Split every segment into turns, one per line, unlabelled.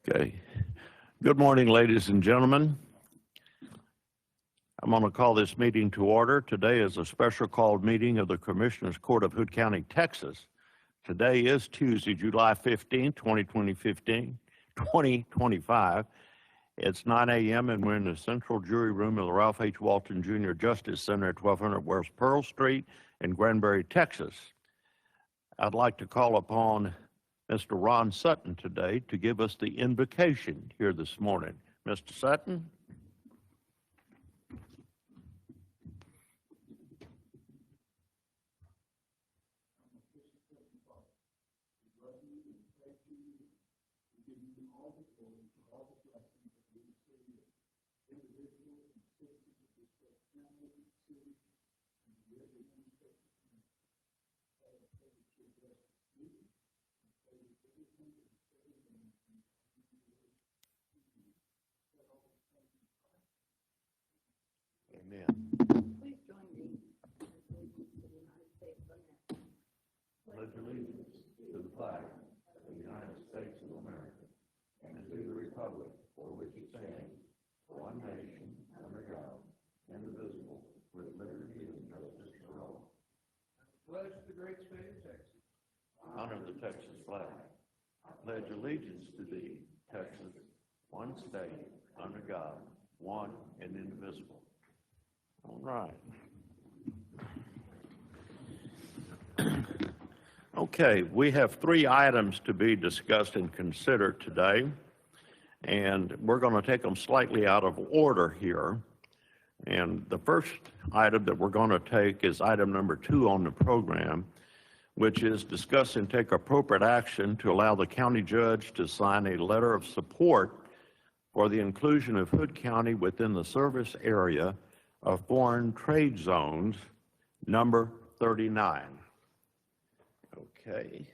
Okay. Good morning, ladies and gentlemen. I'm going to call this meeting to order. Today is a special called meeting of the Commissioners Court of Hood County, Texas. Today is Tuesday, July 15, 2025. It's 9 a.m. and we're in the central jury room of the Ralph H. Walton Jr. Justice Center at 1200 West Pearl Street in Granbury, Texas. I'd like to call upon Mr. Ron Sutton today to give us the invocation here this morning. Mr. Sutton. Amen.
Please join me in allegiance to the United States of America.
Pledge allegiance to the flag of the United States of America and to the republic for which it stands, one nation, under God, indivisible, with liberty and justice for all.
Pledge to the great state of Texas.
Honor the Texas flag. I pledge allegiance to thee, Texas, one state, under God, one and indivisible. All right. Okay, we have 3 items to be discussed and considered today, and we're going to take them slightly out of order here. And the first item that we're going to take is item number 2 on the program, which is discuss and take appropriate action to allow the county judge to sign a letter of support for the inclusion of Hood County within the service area of foreign trade zones, number 39. Okay,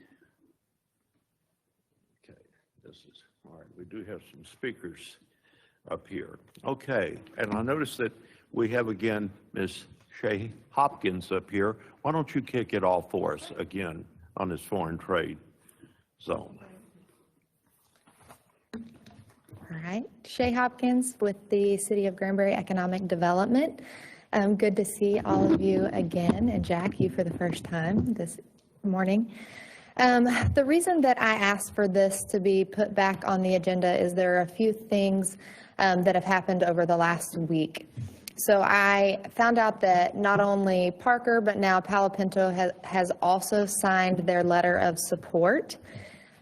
this is, all right, we do have some speakers up here. Okay, and I noticed that we have again Ms. Shay Hopkins up here. Why don't you kick it off for us again on this foreign trade zone?
All right, Shay Hopkins with the City of Granbury Economic Development. Good to see all of you again, and Jack, you for the first time this morning. The reason that I asked for this to be put back on the agenda is there are a few things that have happened over the last week. So I found out that not only Parker, but now Palo Pinto has also signed their letter of support.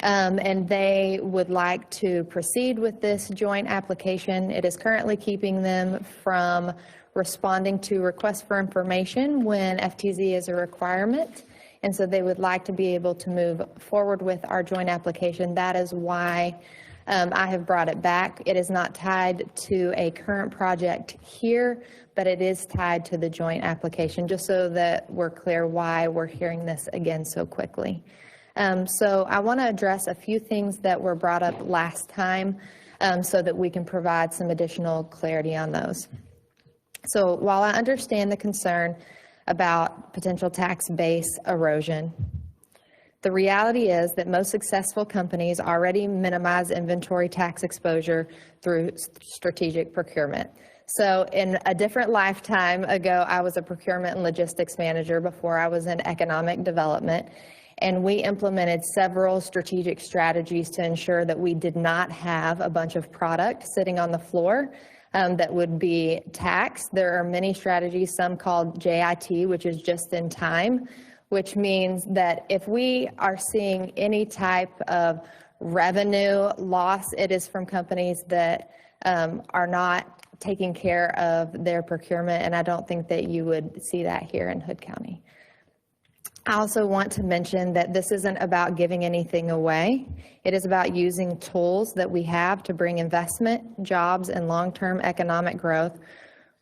And they would like to proceed with this joint application. It is currently keeping them from responding to requests for information when FTZ is a requirement. And so they would like to be able to move forward with our joint application. That is why I have brought it back. It is not tied to a current project here, but it is tied to the joint application, just so that we're clear why we're hearing this again so quickly. So I want to address a few things that were brought up last time so that we can provide some additional clarity on those. So while I understand the concern about potential tax base erosion, the reality is that most successful companies already minimize inventory tax exposure through strategic procurement. So in a different lifetime ago, I was a procurement and logistics manager before I was in economic development. And we implemented several strategic strategies to ensure that we did not have a bunch of product sitting on the floor that would be taxed. There are many strategies, some called JIT, which is just in time, which means that if we are seeing any type of revenue loss, it is from companies that are not taking care of their procurement, and I don't think that you would see that here in Hood County. I also want to mention that this isn't about giving anything away. It is about using tools that we have to bring investment, jobs, and long-term economic growth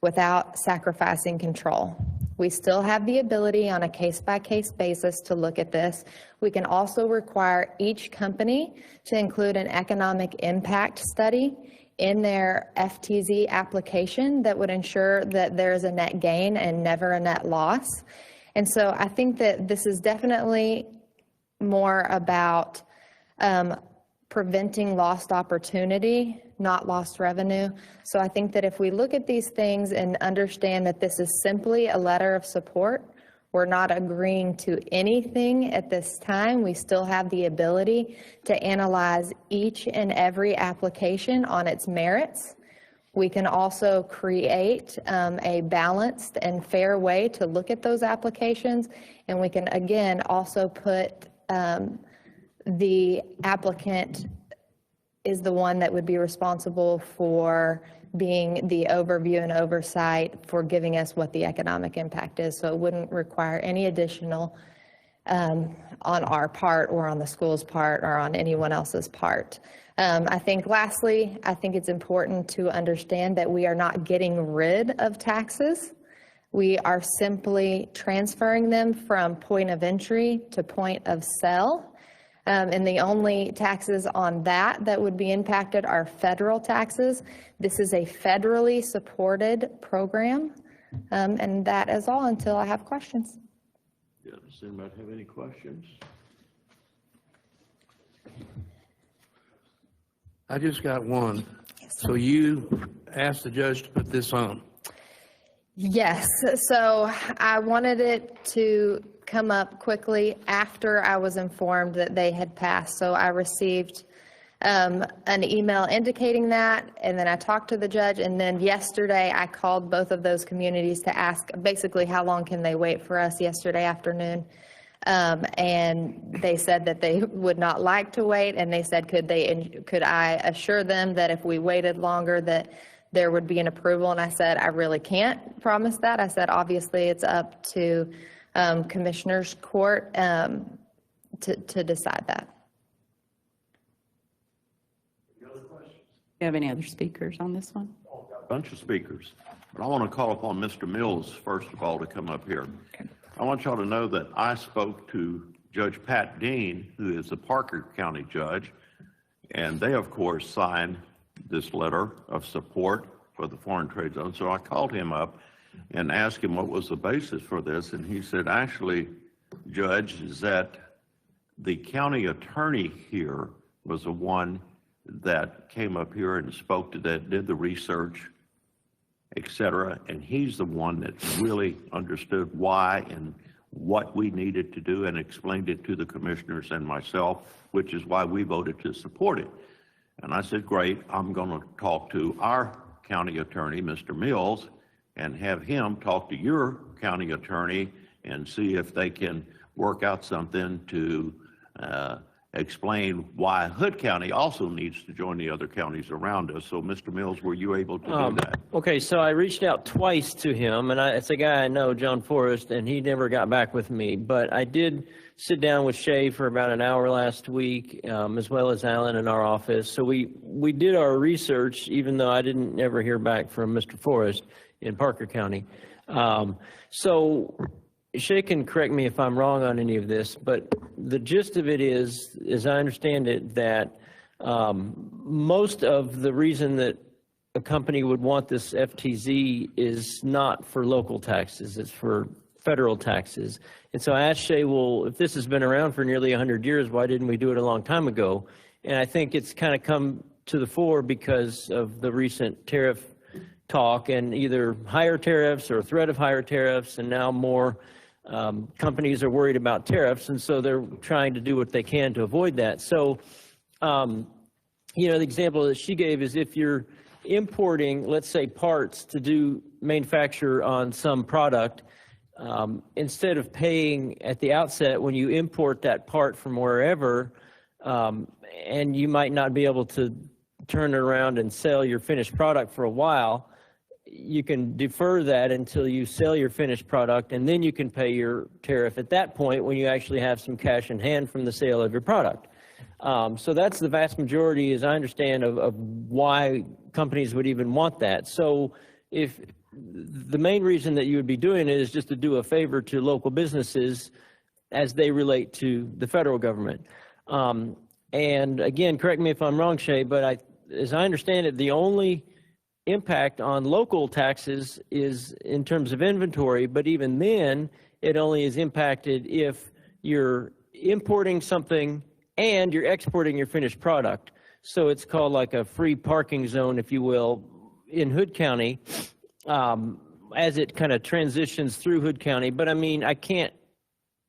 without sacrificing control. We still have the ability on a case-by-case basis to look at this. We can also require each company to include an economic impact study in their FTZ application that would ensure that there is a net gain and never a net loss. And so I think that this is definitely more about preventing lost opportunity, not lost revenue. So I think that if we look at these things and understand that this is simply a letter of support, we're not agreeing to anything at this time. We still have the ability to analyze each and every application on its merits. We can also create a balanced and fair way to look at those applications. And we can, again, also put the applicant is the one that would be responsible for being the overview and oversight for giving us what the economic impact is. So it wouldn't require any additional on our part or on the school's part or on anyone else's part. I think lastly, I think it's important to understand that we are not getting rid of taxes. We are simply transferring them from point of entry to point of sale. And the only taxes on that would be impacted are federal taxes. This is a federally supported program. And that is all until I have questions.
Yeah, does anybody have any questions?
I just got one. So you asked the judge to put this on.
Yes, so I wanted it to come up quickly after I was informed that they had passed. So I received an email indicating that, and then I talked to the judge, and then yesterday I called both of those communities to ask basically how long can they wait for us yesterday afternoon. And they said that they would not like to wait, and they said could I assure them that if we waited longer that there would be an approval, and I said I really can't promise that. I said obviously it's up to Commissioner's Court to decide that.
You have any other speakers on this one?
A bunch of speakers, but I want to call upon Mr. Mills first of all to come up here. I want y'all to know that I spoke to Judge Pat Dean, who is the Parker County judge, and they of course signed this letter of support for the foreign trade zone. So I called him up and asked him what was the basis for this, and he said, actually, Judge, is that the county attorney here was the one that came up here and spoke to that, did the research, etc., and he's the one that really understood why and what we needed to do and explained it to the commissioners and myself, which is why we voted to support it. And I said, great, I'm going to talk to our county attorney, Mr. Mills, and have him talk to your county attorney and see if they can work out something to explain why Hood County also needs to join the other counties around us. So, Mr. Mills, were you able to do that?
Okay, so I reached out twice to him, and it's a guy I know, John Forrest, and he never got back with me. But I did sit down with Shay for about an hour last week, as well as Alan in our office. So we did our research, even though I didn't ever hear back from Mr. Forrest in Parker County. So Shay can correct me if I'm wrong on any of this, but the gist of it is, as I understand it, that most of the reason that a company would want this FTZ is not for local taxes, it's for federal taxes. And so I asked Shay, well, if this has been around for nearly 100 years, why didn't we do it a long time ago? And I think it's kind of come to the fore because of the recent tariff talk and either higher tariffs or threat of higher tariffs, and now more companies are worried about tariffs, and so they're trying to do what they can to avoid that. So, you know, the example that she gave is if you're importing, let's say, parts to do manufacture on some product, instead of paying at the outset when you import that part from wherever, and you might not be able to turn it around and sell your finished product for a while, you can defer that until you sell your finished product, and then you can pay your tariff at that point when you actually have some cash in hand from the sale of your product. So that's the vast majority, as I understand, of why companies would even want that. So if the main reason that you would be doing it is just to do a favor to local businesses as they relate to the federal government. And again, correct me if I'm wrong, Shay, but as I understand it, the only impact on local taxes is in terms of inventory, but even then, it only is impacted if you're importing something and you're exporting your finished product. So it's called like a free parking zone, if you will, in Hood County, as it kind of transitions through Hood County. But I mean, I can't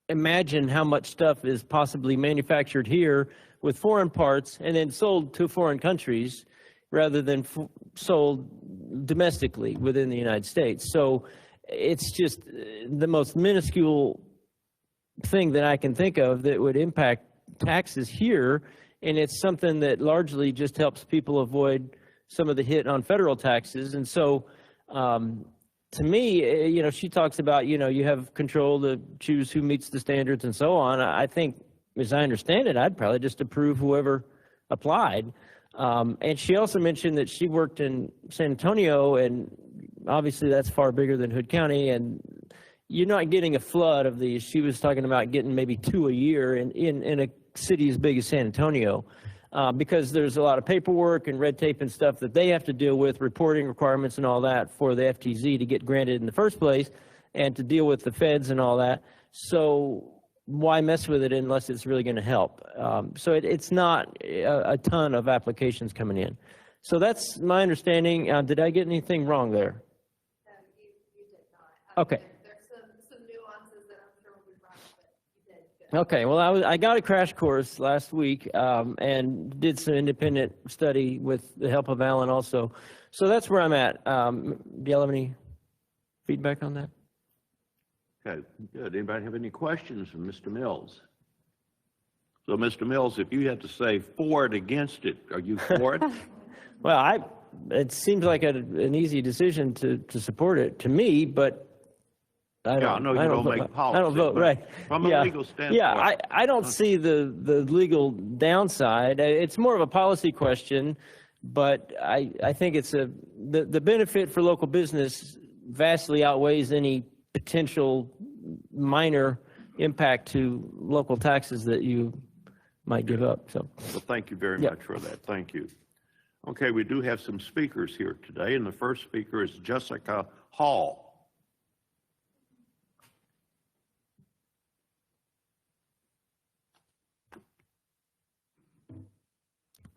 imagine how much stuff is possibly manufactured here with foreign parts and then sold to foreign countries rather than sold domestically within the United States. So it's just the most minuscule thing that I can think of that would impact taxes here, and it's something that largely just helps people avoid some of the hit on federal taxes. And so to me, you know, she talks about, you know, you have control to choose who meets the standards and so on. I think, as I understand it, I'd probably just approve whoever applied. And she also mentioned that she worked in San Antonio, and obviously that's far bigger than Hood County, and you're not getting a flood of these. She was talking about getting maybe 2 a year in a city as big as San Antonio, because there's a lot of paperwork and red tape and stuff that they have to deal with, reporting requirements and all that for the FTZ to get granted in the first place and to deal with the feds and all that. So why mess with it unless it's really going to help? So it's not a ton of applications coming in. So that's my understanding. Did I get anything wrong there?
You did not.
Okay.
There's some nuances that I'm sure will be wrong, but you did good.
Okay, well, I got a crash course last week and did some independent study with the help of Alan also. So that's where I'm at. Do y'all have any feedback on that?
Okay, good. Anybody have any questions from Mr. Mills? So, Mr. Mills, if you had to say for it, against it, are you for it?
Well, it seems like an easy decision to support it to me, but I don't.
Yeah, I know you don't make policy.
I don't vote,
but
right?
From a legal standpoint.
Yeah, I don't see the legal downside. It's more of a policy question, but I think it's the benefit for local business vastly outweighs any potential minor impact to local taxes that you might give up. So,
Well, thank you very much for that. Thank you. Okay, we do have some speakers here today, and the first speaker is Jessica Hall.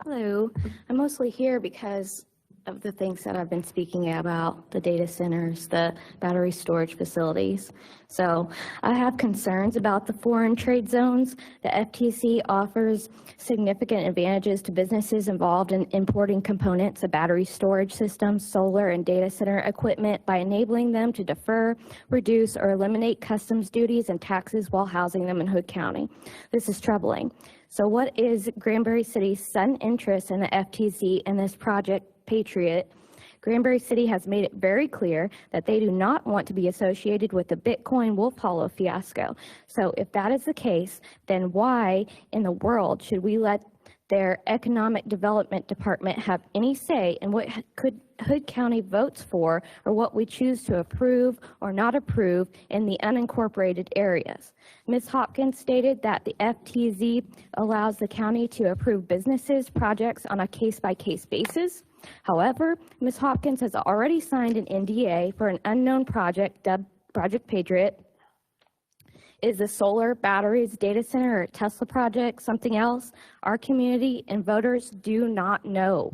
Hello. I'm mostly here because of the things that I've been speaking about, the data centers, the battery storage facilities. So I have concerns about the foreign trade zones. The FTC offers significant advantages to businesses involved in importing components of battery storage systems, solar and data center equipment by enabling them to defer, reduce, or eliminate customs duties and taxes while housing them in Hood County. This is troubling. So what is Granbury City's sudden interest in the FTC and this project Patriot? Granbury City has made it very clear that they do not want to be associated with the Bitcoin Wolf Hollow fiasco. So if that is the case, then why in the world should we let their economic development department have any say in what Hood County votes for or what we choose to approve or not approve in the unincorporated areas? Ms. Hopkins stated that the FTZ allows the county to approve businesses' projects on a case-by-case basis. However, Ms. Hopkins has already signed an NDA for an unknown project dubbed Project Patriot. Is the solar, batteries, data center, or Tesla project something else? Our community and voters do not know.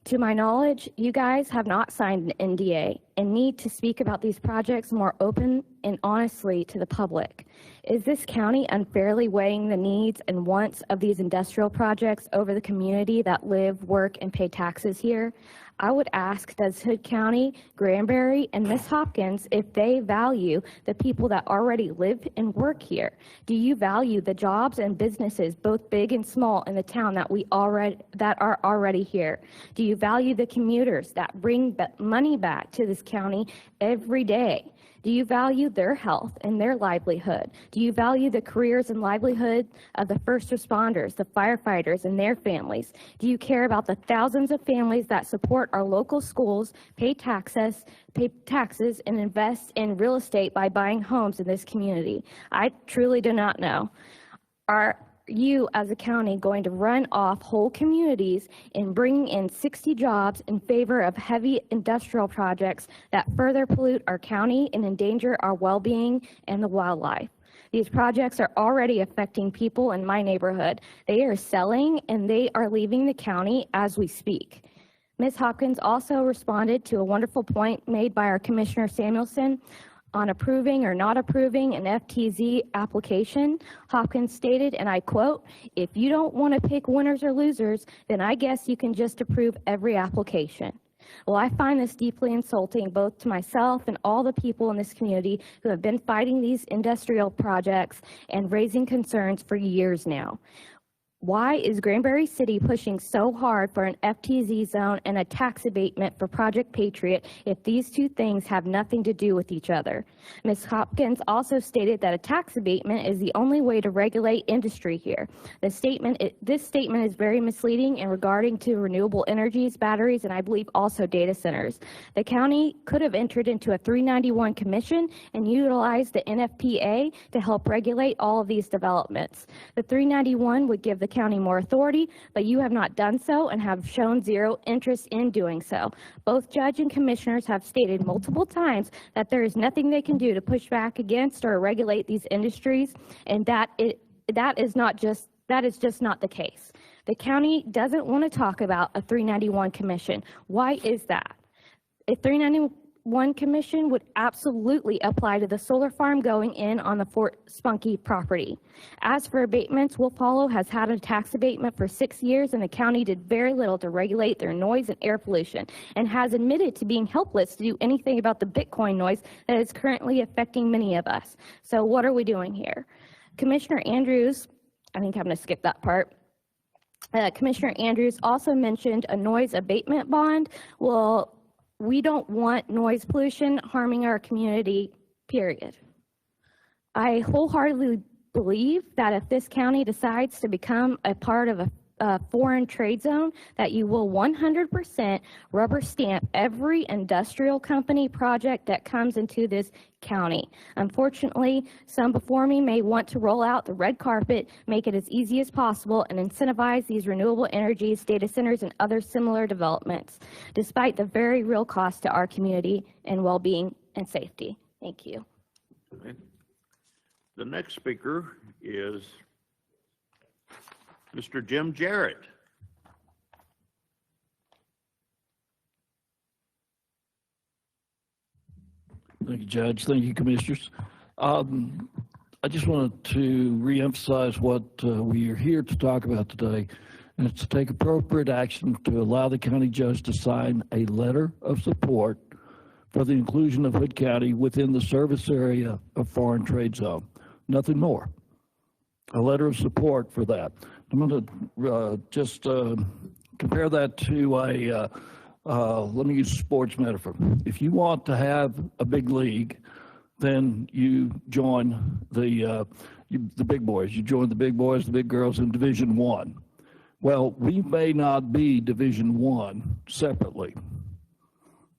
To my knowledge, you guys have not signed an NDA and need to speak about these projects more open and honestly to the public. Is this county unfairly weighing the needs and wants of these industrial projects over the community that live, work, and pay taxes here? I would ask, does Hood County, Granbury, and Ms. Hopkins, if they value the people that already live and work here? Do you value the jobs and businesses, both big and small, in the town that are already here? Do you value the commuters that bring money back to this county every day? Do you value their health and their livelihood? Do you value the careers and livelihood of the first responders, the firefighters, and their families? Do you care about the thousands of families that support our local schools, pay taxes, and invest in real estate by buying homes in this community? I truly do not know. Are you as a county going to run off whole communities and bring in 60 jobs in favor of heavy industrial projects that further pollute our county and endanger our well-being and the wildlife? These projects are already affecting people in my neighborhood. They are selling and they are leaving the county as we speak. Ms. Hopkins also responded to a wonderful point made by our Commissioner Samuelson on approving or not approving an FTZ application. Hopkins stated, and I quote, "If you don't want to pick winners or losers, then I guess you can just approve every application." Well, I find this deeply insulting both to myself and all the people in this community who have been fighting these industrial projects and raising concerns for years now. Why is Granbury City pushing so hard for an FTZ zone and a tax abatement for Project Patriot if these two things have nothing to do with each other? Ms. Hopkins also stated that a tax abatement is the only way to regulate industry here. This statement is very misleading in regarding to renewable energies, batteries, and I believe also data centers. The county could have entered into a 391 commission and utilized the NFPA to help regulate all of these developments. The 391 would give the county more authority, but you have not done so and have shown zero interest in doing so. Both judge and commissioners have stated multiple times that there is nothing they can do to push back against or regulate these industries, and that is just not the case. The county doesn't want to talk about a 391 commission. Why is that? A 391 commission would absolutely apply to the solar farm going in on the Fort Spunky property. As for abatements, Wolf Hollow has had a tax abatement for 6 years, and the county did very little to regulate their noise and air pollution, and has admitted to being helpless to do anything about the Bitcoin noise that is currently affecting many of us. So what are we doing here? Commissioner Andrews, I think I'm going to skip that part. Commissioner Andrews also mentioned a noise abatement bond. Well, we don't want noise pollution harming our community, period. I wholeheartedly believe that if this county decides to become a part of a foreign trade zone, that you will 100% rubber stamp every industrial company project that comes into this county. Unfortunately, some before me may want to roll out the red carpet, make it as easy as possible, and incentivize these renewable energies, data centers, and other similar developments, despite the very real cost to our community and well-being and safety. Thank you.
Okay. The next speaker is Mr. Jim Jarrett.
Thank you, Judge. Thank you, Commissioners. I just wanted to reemphasize what we are here to talk about today, and it's to take appropriate action to allow the county judge to sign a letter of support for the inclusion of Hood County within the service area of foreign trade zone. Nothing more. A letter of support for that. I'm going to just compare that to a, let me use a sports metaphor. If you want to have a big league, then you join the big boys. You join the big boys, the big girls in Division I. Well, we may not be Division I separately,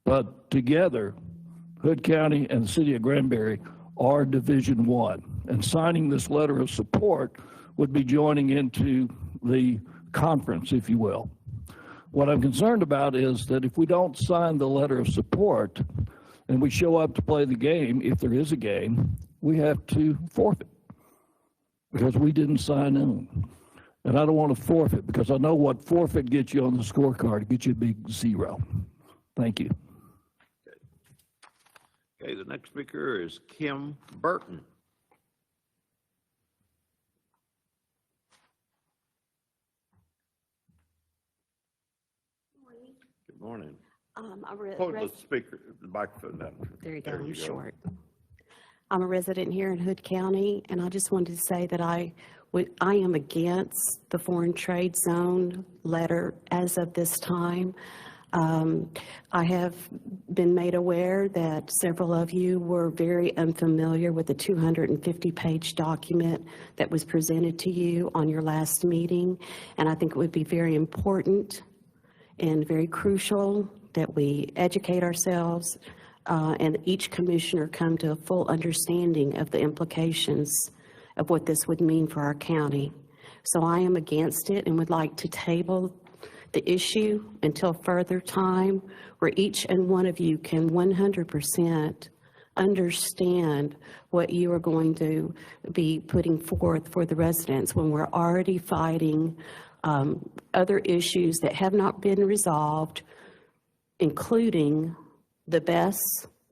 but together, Hood County and the city of Granbury are Division I. And signing this letter of support would be joining into the conference, if you will. What I'm concerned about is that if we don't sign the letter of support and we show up to play the game, if there is a game, we have to forfeit because we didn't sign in. And I don't want to forfeit because I know what forfeit gets you on the scorecard. It gets you a big 0. Thank you.
Okay, the next speaker is Kim Burton. Good morning. Hold the speaker, the microphone down.
There you go, I'm short. I'm a resident here in Hood County, and I just wanted to say that I am against the foreign trade zone letter as of this time. I have been made aware that several of you were very unfamiliar with the 250-page document that was presented to you on your last meeting, and I think it would be very important and very crucial that we educate ourselves and each commissioner come to a full understanding of the implications of what this would mean for our county. So I am against it and would like to table the issue until further time where each and one of you can 100% understand what you are going to be putting forth for the residents when we're already fighting other issues that have not been resolved, including the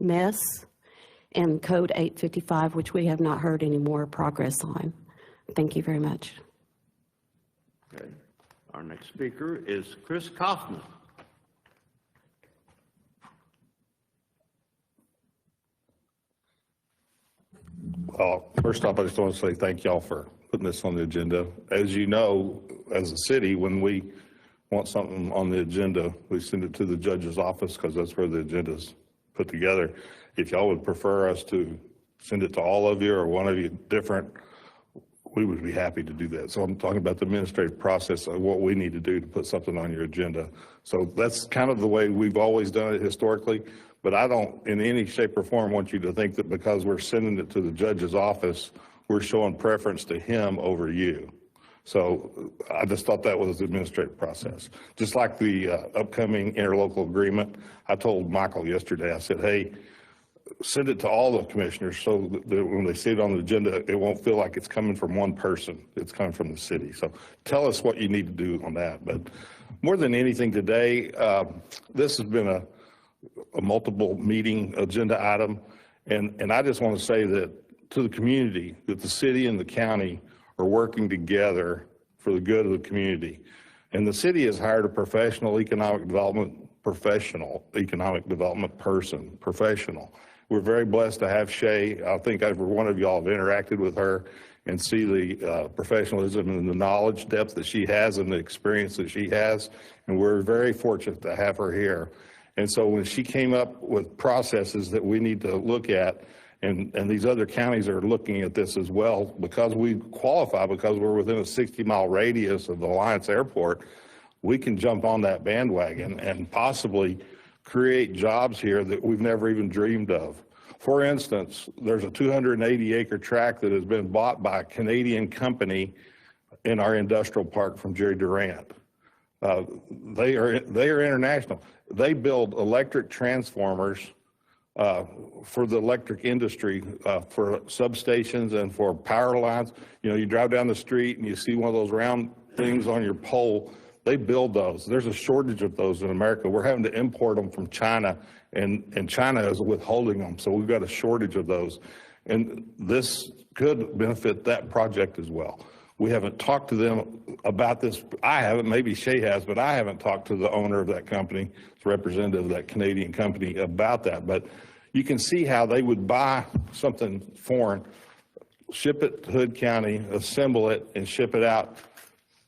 mess and Code 855, which we have not heard any more progress on. Thank you very much.
Okay. Our next speaker is Chris Kaufman.
First off, I just want to say thank y'all for putting this on the agenda. As you know, as a city, when we want something on the agenda, we send it to the judge's office because that's where the agenda's put together. If y'all would prefer us to send it to all of you or one of you different, we would be happy to do that. So I'm talking about the administrative process of what we need to do to put something on your agenda. So that's kind of the way we've always done it historically. But I don't, in any shape or form, want you to think that because we're sending it to the judge's office, we're showing preference to him over you. So I just thought that was the administrative process. Just like the upcoming interlocal agreement, I told Michael yesterday, I said, hey, send it to all the commissioners so that when they see it on the agenda, it won't feel like it's coming from one person. It's coming from the city. So tell us what you need to do on that. But more than anything today, this has been a multiple meeting agenda item. And I just want to say that to the community, that the city and the county are working together for the good of the community. And the city has hired a professional. We're very blessed to have Shay. I think every one of y'all have interacted with her and see the professionalism and the knowledge depth that she has and the experience that she has. And we're very fortunate to have her here. And so when she came up with processes that we need to look at, and these other counties are looking at this as well, because we qualify, because we're within a 60-mile radius of the Alliance Airport, we can jump on that bandwagon and possibly create jobs here that we've never even dreamed of. For instance, there's a 280-acre tract that has been bought by a Canadian company in our industrial park from Jerry Durant. They are international. They build electric transformers for the electric industry, for substations and for power lines. You know, you drive down the street and you see one of those round things on your pole. They build those. There's a shortage of those in America. We're having to import them from China, and China is withholding them. So we've got a shortage of those. And this could benefit that project as well. We haven't talked to them about this. I haven't, maybe Shay has, but I haven't talked to the owner of that company, the representative of that Canadian company about that. But you can see how they would buy something foreign, ship it to Hood County, assemble it, and ship it out,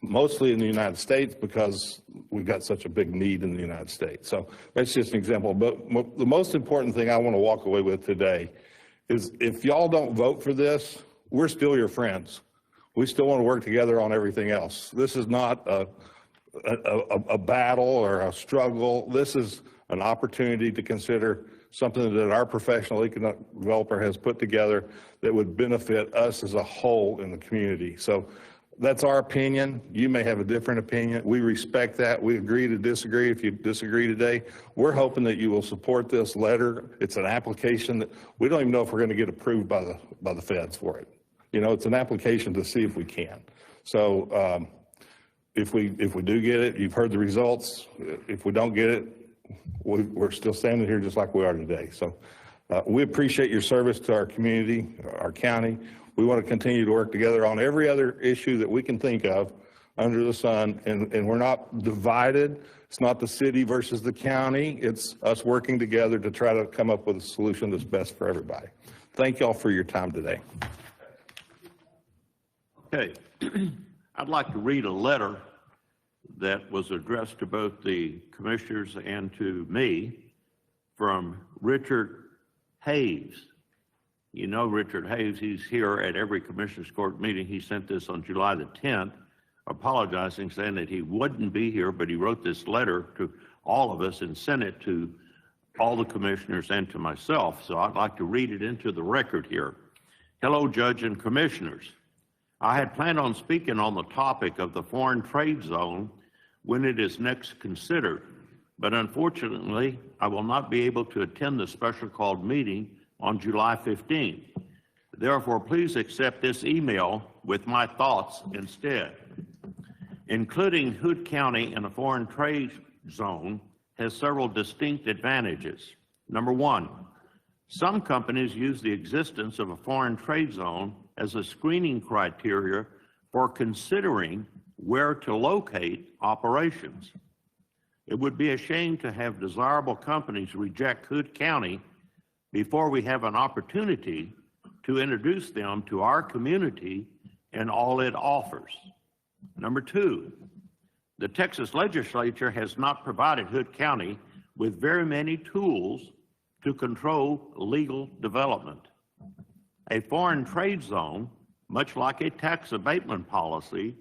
mostly in the United States because we've got such a big need in the United States. So that's just an example. But the most important thing I want to walk away with today is if y'all don't vote for this, we're still your friends. We still want to work together on everything else. This is not a battle or a struggle. This is an opportunity to consider something that our professional economic developer has put together that would benefit us as a whole in the community. So that's our opinion. You may have a different opinion. We respect that. We agree to disagree. If you disagree today, we're hoping that you will support this letter. It's an application that we don't even know if we're going to get approved by the feds for it. You know, it's an application to see if we can. So if we do get it, you've heard the results. If we don't get it, we're still standing here just like we are today. So we appreciate your service to our community, our county. We want to continue to work together on every other issue that we can think of under the sun, and we're not divided. It's not the city versus the county. It's us working together to try to come up with a solution that's best for everybody. Thank y'all for your time today.
Okay. I'd like to read a letter that was addressed to both the commissioners and to me from Richard Hayes. You know Richard Hayes, he's here at every Commissioners Court meeting. He sent this on July the 10th, apologizing, saying that he wouldn't be here, but he wrote this letter to all of us and sent it to all the commissioners and to myself. So I'd like to read it into the record here. Hello, Judge and Commissioners. I had planned on speaking on the topic of the foreign trade zone when it is next considered, but unfortunately, I will not be able to attend the special called meeting on July 15th. Therefore, please accept this email with my thoughts instead. Including Hood County in a foreign trade zone has several distinct advantages. Number one, some companies use the existence of a foreign trade zone as a screening criteria for considering where to locate operations. It would be a shame to have desirable companies reject Hood County before we have an opportunity to introduce them to our community and all it offers. Number two, the Texas legislature has not provided Hood County with very many tools to control legal development. A foreign trade zone, much like a tax abatement policy,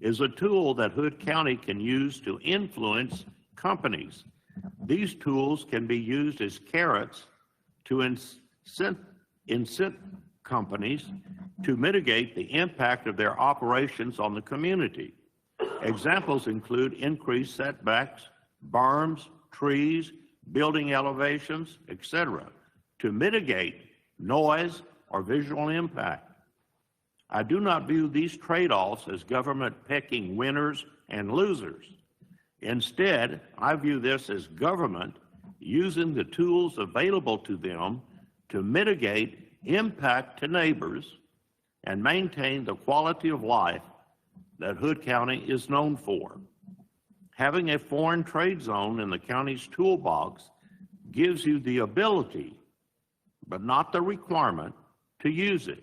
is a tool that Hood County can use to influence companies. These tools can be used as carrots to incent companies to mitigate the impact of their operations on the community. Examples include increased setbacks, berms, trees, building elevations, etc., to mitigate noise or visual impact. I do not view these trade-offs as government picking winners and losers. Instead, I view this as government using the tools available to them to mitigate impact to neighbors and maintain the quality of life that Hood County is known for. Having a foreign trade zone in the county's toolbox gives you the ability, but not the requirement, to use it.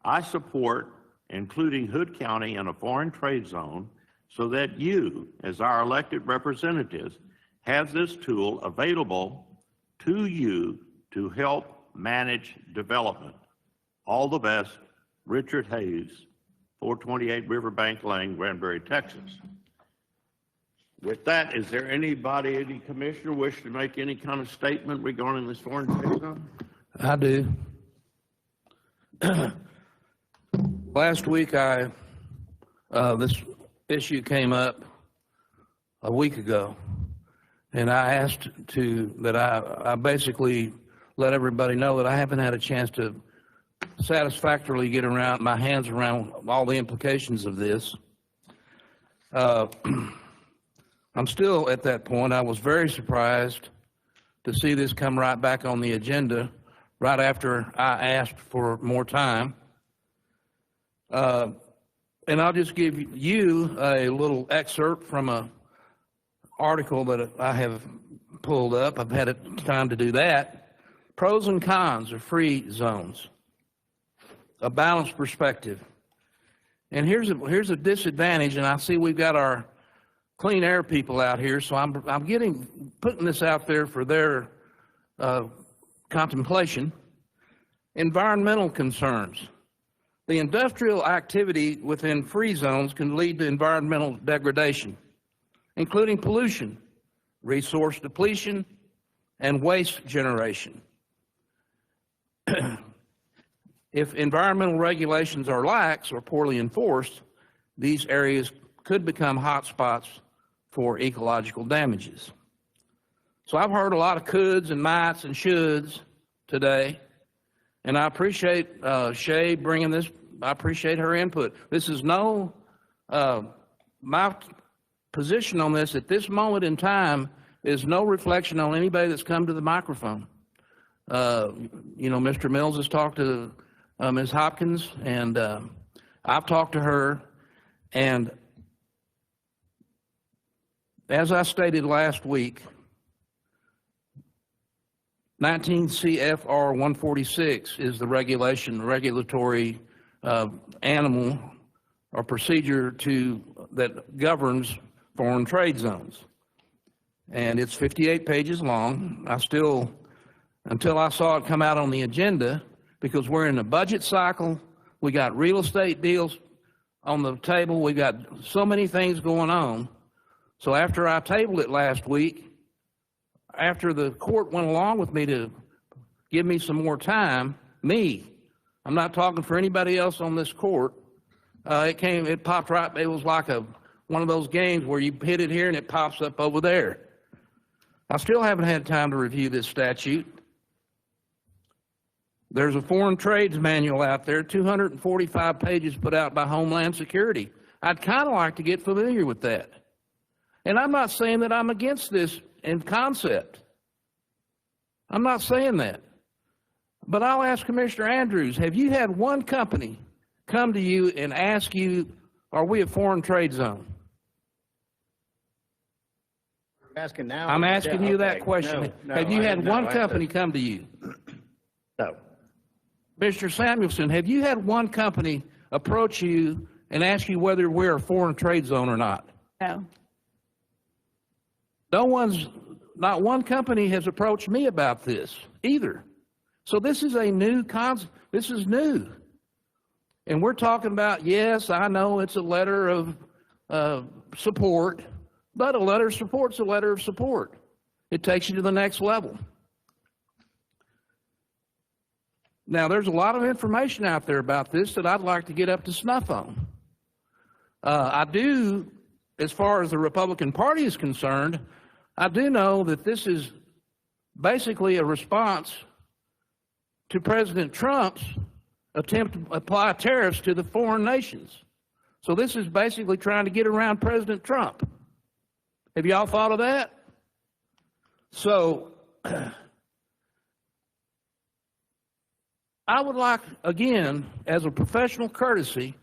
I support including Hood County in a foreign trade zone so that you, as our elected representatives, have this tool available to you to help manage development. All the best, Richard Hayes, 428 Riverbank Lane, Granbury, Texas. With that, is there anybody, any commissioner wish to make any kind of statement regarding this foreign trade zone?
I do. Last week, this issue came up a week ago, and I asked I basically let everybody know that I haven't had a chance to satisfactorily get my hands around all the implications of this. I'm still at that point. I was very surprised to see this come right back on the agenda right after I asked for more time. And I'll just give you a little excerpt from an article that I have pulled up. I've had time to do that. Pros and cons of free zones. A balanced perspective. And here's a disadvantage, and I see we've got our clean air people out here, so I'm putting this out there for their contemplation. Environmental concerns. The industrial activity within free zones can lead to environmental degradation, including pollution, resource depletion, and waste generation. If environmental regulations are lax or poorly enforced, these areas could become hotspots for ecological damages. So I've heard a lot of coulds and mights and shoulds today, and I appreciate Shay bringing this. I appreciate her input. This is my position on this at this moment in time is no reflection on anybody that's come to the microphone. Mr. Mills has talked to Ms. Hopkins, and I've talked to her, and as I stated last week, 19 CFR 146 is the regulatory animal or procedure that governs foreign trade zones. And it's 58 pages long. Until I saw it come out on the agenda, because we're in a budget cycle, we got real estate deals on the table, we got so many things going on. So after I tabled it last week, after the court went along with me to give me some more time, I'm not talking for anybody else on this court, it popped right, it was like one of those games where you hit it here and it pops up over there. I still haven't had time to review this statute. There's a foreign trades manual out there, 245 pages put out by Homeland Security. I'd kind of like to get familiar with that. And I'm not saying that I'm against this in concept. I'm not saying that. But I'll ask Commissioner Andrews, have you had one company come to you and ask you, are we a foreign trade zone?
Asking now.
I'm asking you that
Okay.
question.
No,
Have you had
no,
one
I-
company come to you?
No.
Mr. Samuelson, have you had one company approach you and ask you whether we're a foreign trade zone or not?
No.
Not one company has approached me about this either. So this is a new concept. This is new. And we're talking about, yes, I know it's a letter of support, but a letter of support's a letter of support. It takes you to the next level. Now, there's a lot of information out there about this that I'd like to get up to snuff on. I do, as far as the Republican Party is concerned, I do know that this is basically a response to President Trump's attempt to apply tariffs to the foreign nations. So this is basically trying to get around President Trump. Have y'all thought of that? So I would like, again, as a professional courtesy,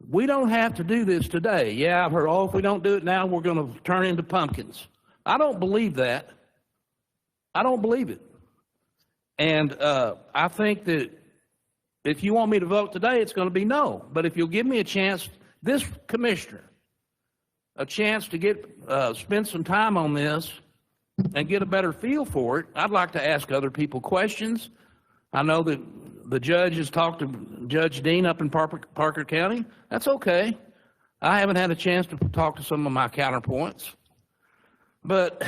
we don't have to do this today. Yeah, I've heard, if we don't do it now, we're going to turn into pumpkins. I don't believe that. I don't believe it. And I think that if you want me to vote today, it's going to be no. But if you'll give me a chance, this commissioner, a chance to get spend some time on this and get a better feel for it, I'd like to ask other people questions. I know that the judge has talked to Judge Dean up in Parker County. That's okay. I haven't had a chance to talk to some of my counterpoints. But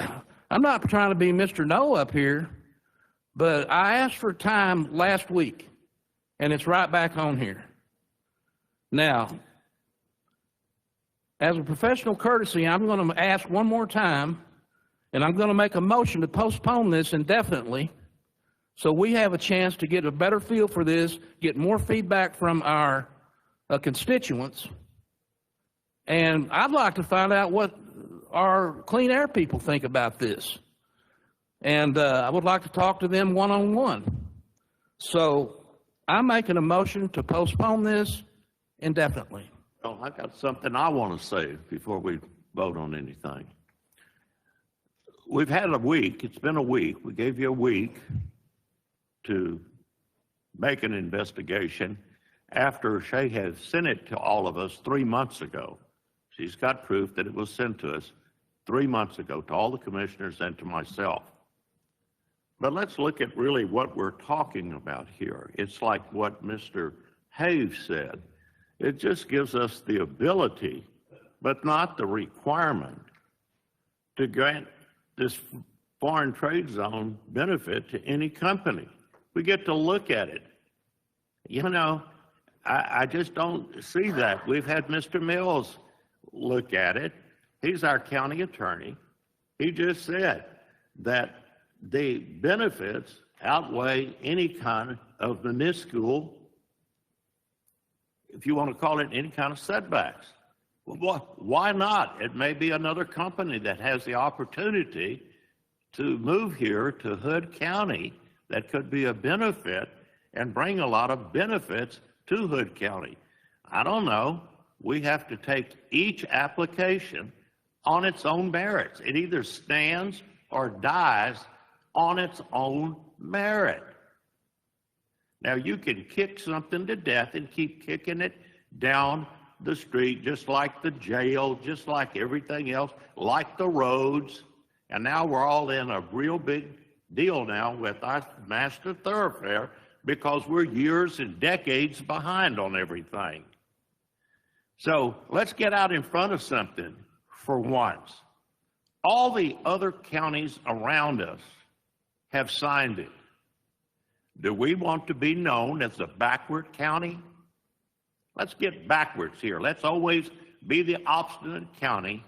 I'm not trying to be Mr. No up here, but I asked for time last week, and it's right back on here. Now, as a professional courtesy, I'm going to ask one more time, and I'm going to make a motion to postpone this indefinitely so we have a chance to get a better feel for this, get more feedback from our constituents, and I'd like to find out what our clean air people think about this. And I would like to talk to them one-on-one. So I'm making a motion to postpone this indefinitely.
Well, I got something I want to say before we vote on anything. We've had a week. It's been a week. We gave you a week to make an investigation after Shay had sent it to all of us 3 months ago. She's got proof that it was sent to us 3 months ago to all the commissioners and to myself. But let's look at really what we're talking about here. It's like what Mr. Hayes said. It just gives us the ability, but not the requirement, to grant this foreign trade zone benefit to any company. We get to look at it. You know, I just don't see that. We've had Mr. Mills look at it. He's our county attorney. He just said that the benefits outweigh any kind of minuscule, if you want to call it, any kind of setbacks. Well, why not? It may be another company that has the opportunity to move here to Hood County that could be a benefit and bring a lot of benefits to Hood County. I don't know. We have to take each application on its own merits. It either stands or dies on its own merit. Now, you can kick something to death and keep kicking it down the street, just like the jail, just like everything else, like the roads. And now we're all in a real big deal now with our master thoroughfare because we're years and decades behind on everything. So let's get out in front of something for once. All the other counties around us have signed it. Do we want to be known as a backward county? Let's get backwards here. Let's always be the obstinate county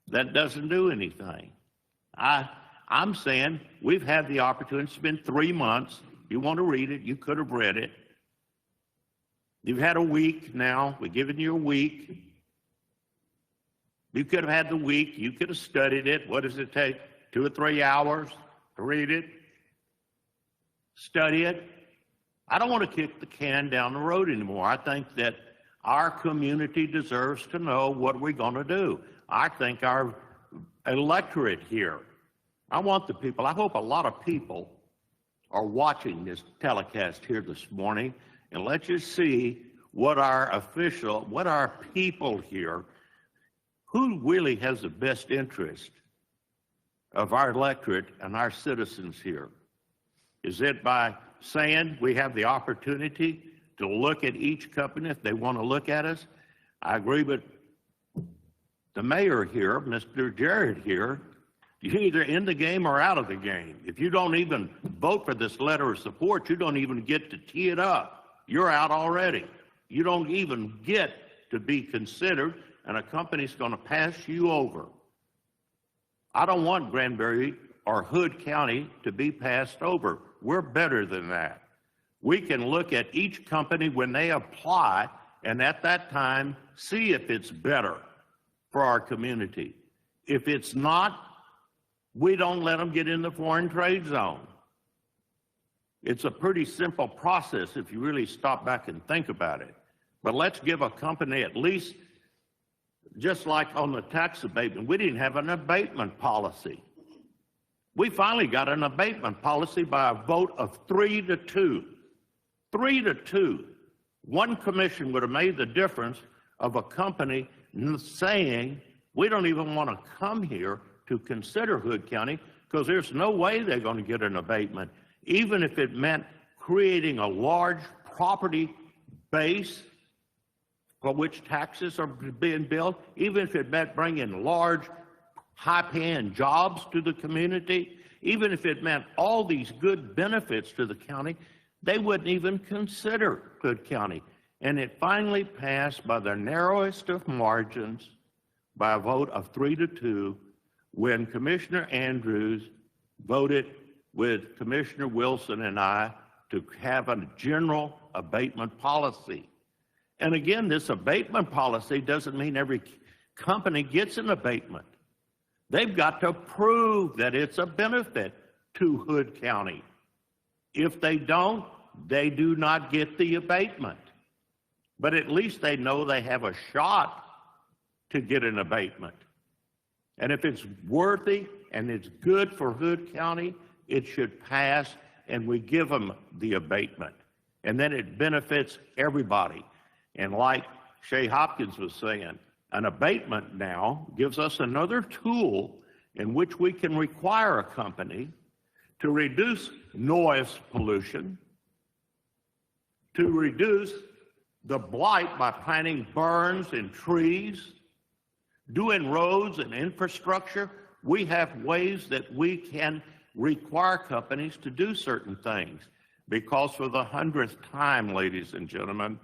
that doesn't do anything. I'm saying we've had the opportunity. It's been 3 months. You want to read it, you could have read it. You've had a week now. We've given you a week. You could have had the week. You could have studied it. What does it take? 2 or 3 hours to read it? Study it? I don't want to kick the can down the road anymore. I think that our community deserves to know what we're going to do. I think our electorate here, I want the people, I hope a lot of people are watching this telecast here this morning, and let's just see what our people here, who really has the best interest of our electorate and our citizens here. Is it by saying we have the opportunity to look at each company if they want to look at us? I agree with the mayor here, Mr. Jared here. You're either in the game or out of the game. If you don't even vote for this letter of support, you don't even get to tee it up. You're out already. You don't even get to be considered, and a company's going to pass you over. I don't want Granbury or Hood County to be passed over. We're better than that. We can look at each company when they apply, and at that time, see if it's better for our community. If it's not, we don't let them get in the foreign trade zone. It's a pretty simple process if you really stop back and think about it. But let's give a company at least, just like on the tax abatement, we didn't have an abatement policy. We finally got an abatement policy by a vote of 3-2. 3-2. One commission would have made the difference of a company saying, we don't even want to come here to consider Hood County because there's no way they're going to get an abatement, even if it meant creating a large property base for which taxes are being built, even if it meant bringing large, high-paying jobs to the community, even if it meant all these good benefits to the county, they wouldn't even consider Hood County. And it finally passed by the narrowest of margins by a vote of 3-2 when Commissioner Andrews voted with Commissioner Wilson and I to have a general abatement policy. And again, this abatement policy doesn't mean every company gets an abatement. They've got to prove that it's a benefit to Hood County. If they don't, they do not get the abatement. But at least they know they have a shot to get an abatement. And if it's worthy and it's good for Hood County, it should pass and we give them the abatement. And then it benefits everybody. And like Shay Hopkins was saying, an abatement now gives us another tool in which we can require a company to reduce noise pollution, to reduce the blight by planting burns and trees, doing roads and infrastructure. We have ways that we can require companies to do certain things because for the 100th time, ladies and gentlemen,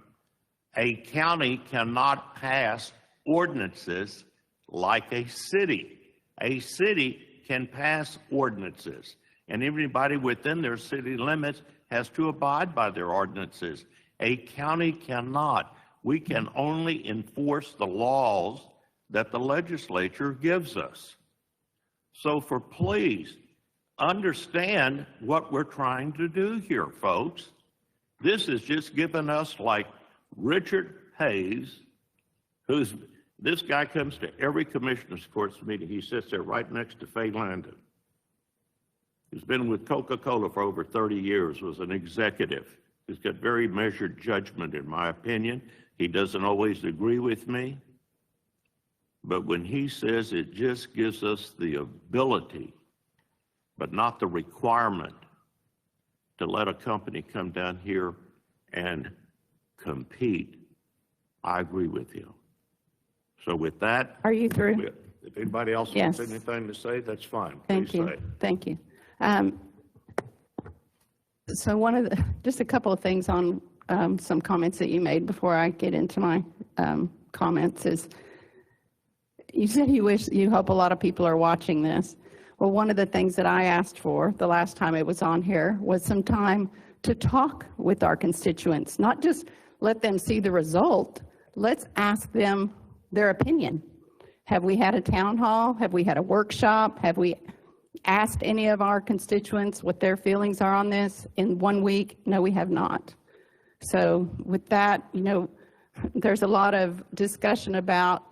a county cannot pass ordinances like a city. A city can pass ordinances, and everybody within their city limits has to abide by their ordinances. A county cannot. We can only enforce the laws that the legislature gives us. So please, understand what we're trying to do here, folks. This is just giving us, like Richard Hayes, this guy comes to every commissioner's courts meeting. He sits there right next to Faye Landon. He's been with Coca-Cola for over 30 years, was an executive. He's got very measured judgment, in my opinion. He doesn't always agree with me. But when he says it just gives us the ability, but not the requirement, to let a company come down here and compete, I agree with him. So with that.
Are you through?
If anybody else
Yes.
wants anything to say, that's fine.
Thank
Please
you.
say.
Thank you. So just a couple of things on some comments that you made before I get into my comments is, you said you hope a lot of people are watching this. Well, one of the things that I asked for the last time it was on here was some time
to talk with our constituents, not just let them see the result. Let's ask them their opinion. Have we had a town hall? Have we had a workshop? Have we asked any of our constituents what their feelings are on this in 1 week? No, we have not. So with that, there's a lot of discussion about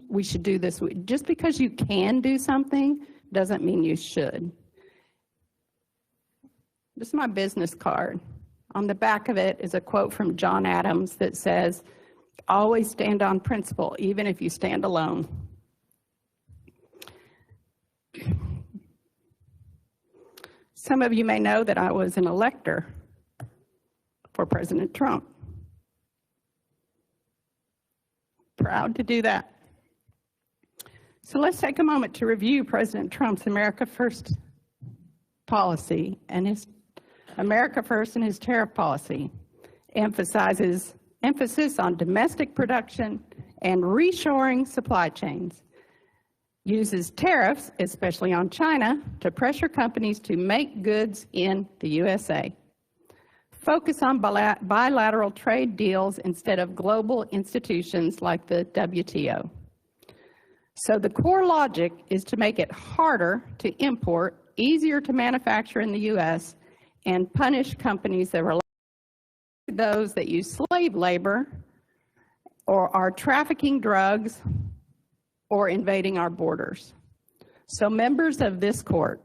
we should do this. Just because you can do something doesn't mean you should. This is my business card. On the back of it is a quote from John Adams that says, "Always stand on principle, even if you stand alone." Some of you may know that I was an elector for President Trump. Proud to do that. So let's take a moment to review President Trump's America First policy and his America First and his tariff policy emphasis on domestic production and reshoring supply chains, uses tariffs, especially on China, to pressure companies to make goods in the USA, focus on bilateral trade deals instead of global institutions like the WTO. So the core logic is to make it harder to import, easier to manufacture in the U.S., and punish companies that rely on those that use slave labor or are trafficking drugs or invading our borders. So members of this court,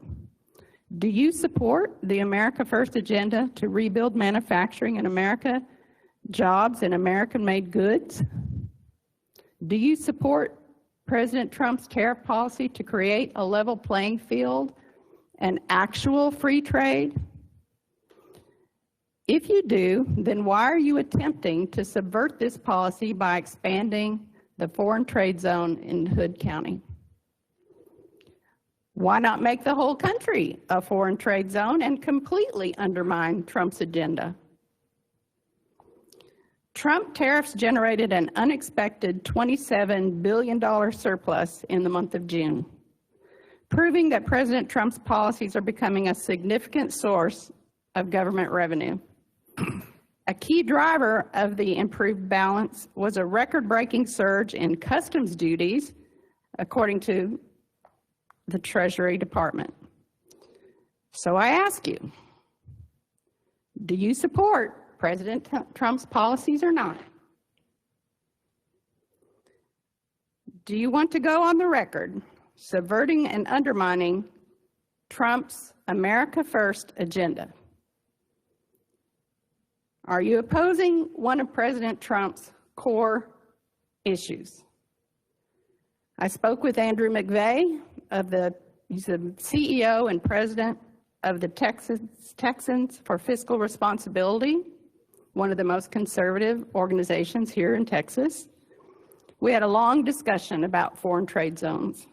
do you support the America First agenda to rebuild manufacturing in America, jobs and American-made goods? Do you support President Trump's tariff policy to create a level playing field and actual free trade? If you do, then why are you attempting to subvert this policy by expanding the foreign trade zone in Hood County? Why not make the whole country a foreign trade zone and completely undermine Trump's agenda? Trump tariffs generated an unexpected $27 billion surplus in the month of June, proving that President Trump's policies are becoming a significant source of government revenue. A key driver of the improved balance was a record-breaking surge in customs duties, according to the Treasury Department. So I ask you, do you support President Trump's policies or not? Do you want to go on the record subverting and undermining Trump's America First agenda? Are you opposing one of President Trump's core issues? I spoke with Andrew McVeigh he's the CEO and president of the Texans for Fiscal Responsibility, one of the most conservative organizations here in Texas. We had a long discussion about foreign trade zones.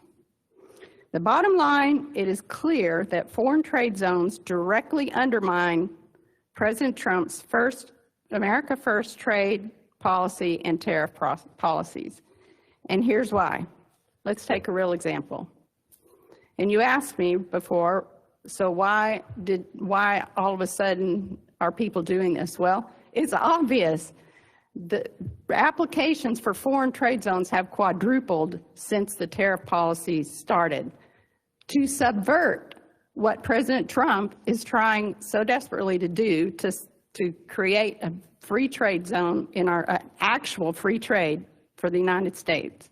The bottom line, it is clear that foreign trade zones directly undermine President Trump's America First trade policy and tariff policies. And here's why. Let's take a real example. And you asked me before, so why all of a sudden are people doing this? Well, it's obvious. The applications for foreign trade zones have quadrupled since the tariff policies started to subvert what President Trump is trying so desperately to do to create a free trade zone in our actual free trade for the United States.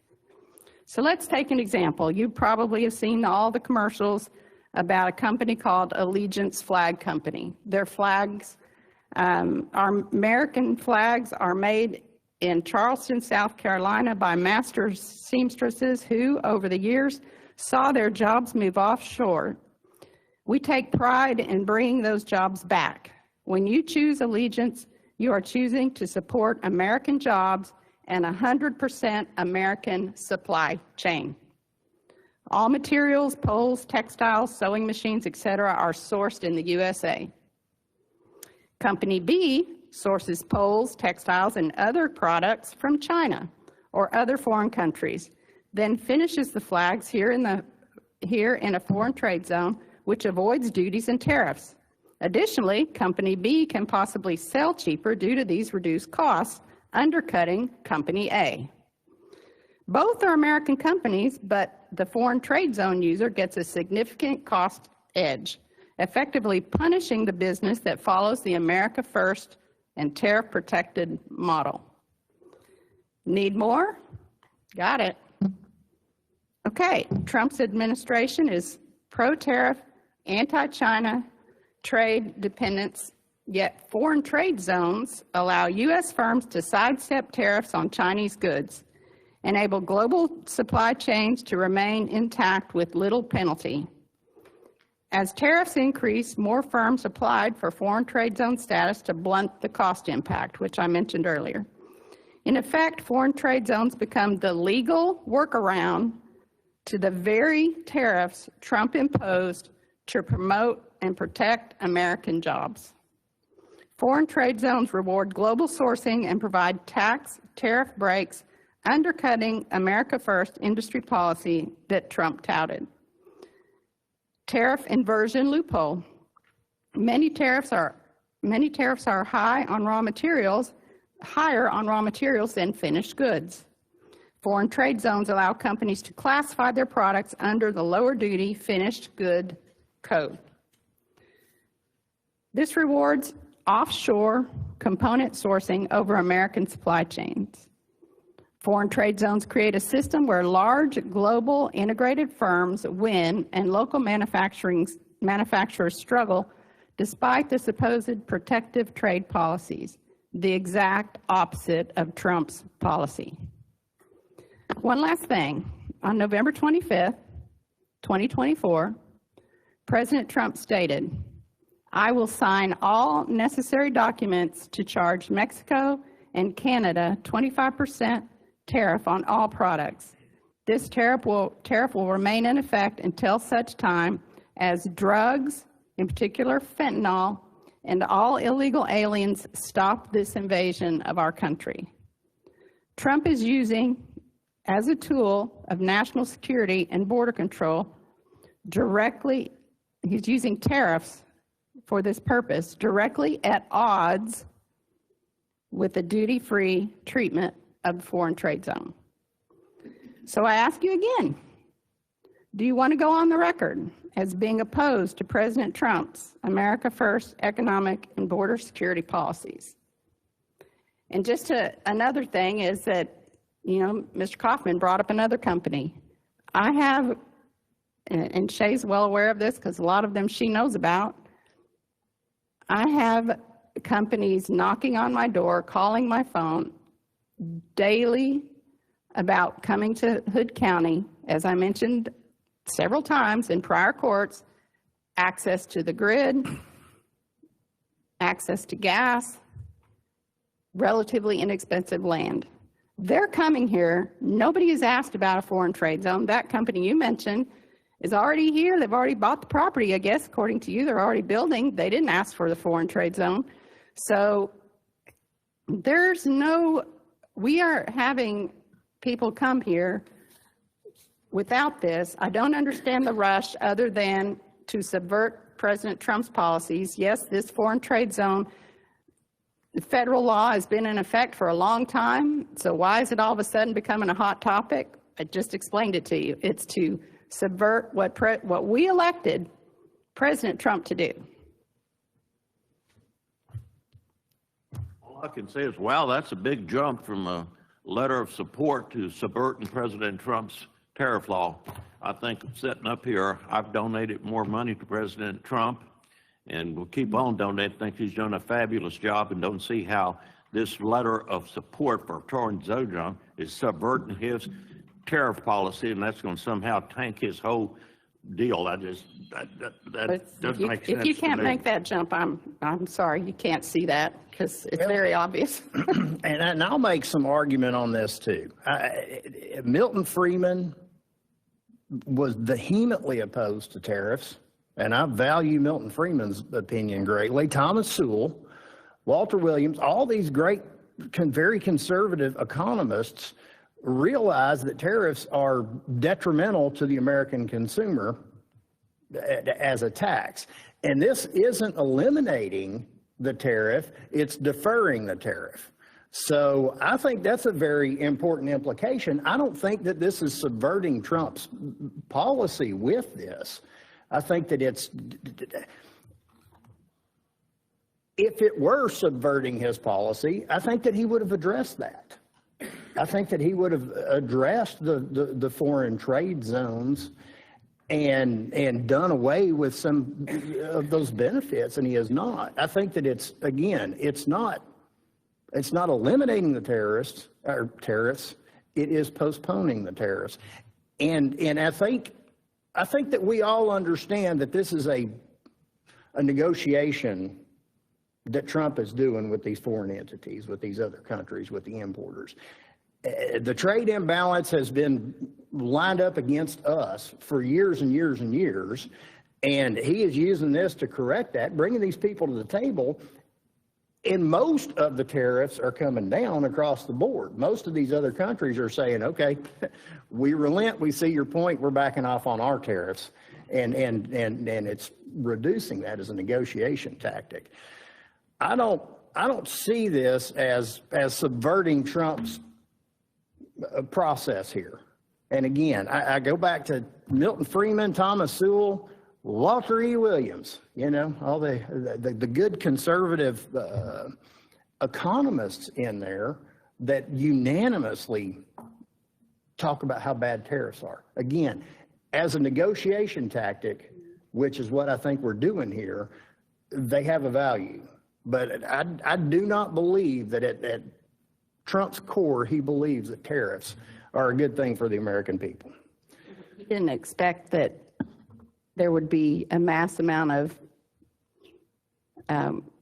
So let's take an example. You probably have seen all the commercials about a company called Allegiance Flag Company. Their flags, our American flags, are made in Charleston, South Carolina by master seamstresses who, over the years, saw their jobs move offshore. We take pride in bringing those jobs back. When you choose Allegiance, you are choosing to support American jobs and 100% American supply chain. All materials, poles, textiles, sewing machines, etc., are sourced in the USA. Company B sources poles, textiles, and other products from China or other foreign countries, then finishes the flags here in a foreign trade zone, which avoids duties and tariffs. Additionally, Company B can possibly sell cheaper due to these reduced costs, undercutting Company A. Both are American companies, but the foreign trade zone user gets a significant cost edge, effectively punishing the business that follows the America First and tariff-protected model. Need more? Got it. Okay, Trump's administration is pro-tariff, anti-China, trade dependence, yet foreign trade zones allow U.S. firms to sidestep tariffs on Chinese goods, enable global supply chains to remain intact with little penalty. As tariffs increase, more firms applied for foreign trade zone status to blunt the cost impact, which I mentioned earlier. In effect, foreign trade zones become the legal workaround to the very tariffs Trump imposed to promote and protect American jobs. Foreign trade zones reward global sourcing and provide tax tariff breaks, undercutting America First industry policy that Trump touted. Tariff inversion loophole. Many tariffs are higher on raw materials than finished goods. Foreign trade zones allow companies to classify their products under the lower duty finished good code. This rewards offshore component sourcing over American supply chains. Foreign trade zones create a system where large global integrated firms win and local manufacturers struggle despite the supposed protective trade policies, the exact opposite of Trump's policy. One last thing. On November 25th, 2024, President Trump stated, "I will sign all necessary documents to charge Mexico and Canada 25% tariff on all products. This tariff will remain in effect until such time as drugs, in particular fentanyl, and all illegal aliens stop this invasion of our country." Trump is using, as a tool of national security and border control, he's using tariffs for this purpose, directly at odds with the duty-free treatment of the foreign trade zone. So I ask you again, do you want to go on the record as being opposed to President Trump's America First economic and border security policies? And another thing is that, Mr. Kaufman brought up another company. I have, and Shay's well aware of this because a lot of them she knows about, I have companies knocking on my door, calling my phone daily about coming to Hood County, as I mentioned several times in prior courts, access to the grid, access to gas, relatively inexpensive land. They're coming here. Nobody has asked about a foreign trade zone. That company you mentioned is already here. They've already bought the property, I guess, according to you. They're already building. They didn't ask for the foreign trade zone. So we are having people come here without this. I don't understand the rush other than to subvert President Trump's policies. Yes, this foreign trade zone, the federal law has been in effect for a long time. So why is it all of a sudden becoming a hot topic? I just explained it to you. It's to subvert what we elected President Trump to do.
All I can say is, wow, that's a big jump from a letter of support to subverting President Trump's tariff law. I think sitting up here, I've donated more money to President Trump, and we'll keep on donating. I think he's done a fabulous job, and don't see how this letter of support for foreign zone is subverting his tariff policy, and that's going to somehow tank his whole deal. That doesn't make sense.
If you can't make that jump, I'm sorry, you can't see that because it's very obvious.
And I'll make some argument on this too. Milton Friedman was vehemently opposed to tariffs, and I value Milton Friedman's opinion greatly. Thomas Sewell, Walter Williams, all these great, very conservative economists realize that tariffs are detrimental to the American consumer, as a tax. And this isn't eliminating the tariff, it's deferring the tariff. So I think that's a very important implication. I don't think that this is subverting Trump's policy with this. I think that if it were subverting his policy, I think that he would have addressed that. I think that he would have addressed the foreign trade zones and done away with some of those benefits, and he has not. I think that it's not eliminating the tariffs, it is postponing the tariffs. And I think that we all understand that this is a negotiation that Trump is doing with these foreign entities, with these other countries, with the importers. The trade imbalance has been lined up against us for years and years and years, and he is using this to correct that, bringing these people to the table. And most of the tariffs are coming down across the board. Most of these other countries are saying, okay, we relent, we see your point, we're backing off on our tariffs. And it's reducing that as a negotiation tactic. I don't see this as subverting Trump's process here. And again, I go back to Milton Friedman, Thomas Sewell, Walter E. Williams, all the good conservative economists in there that unanimously talk about how bad tariffs are. Again, as a negotiation tactic, which is what I think we're doing here, they have a value. But I do not believe that at Trump's core, he believes that tariffs are a good thing for the American people.
He didn't expect that there would be a mass amount of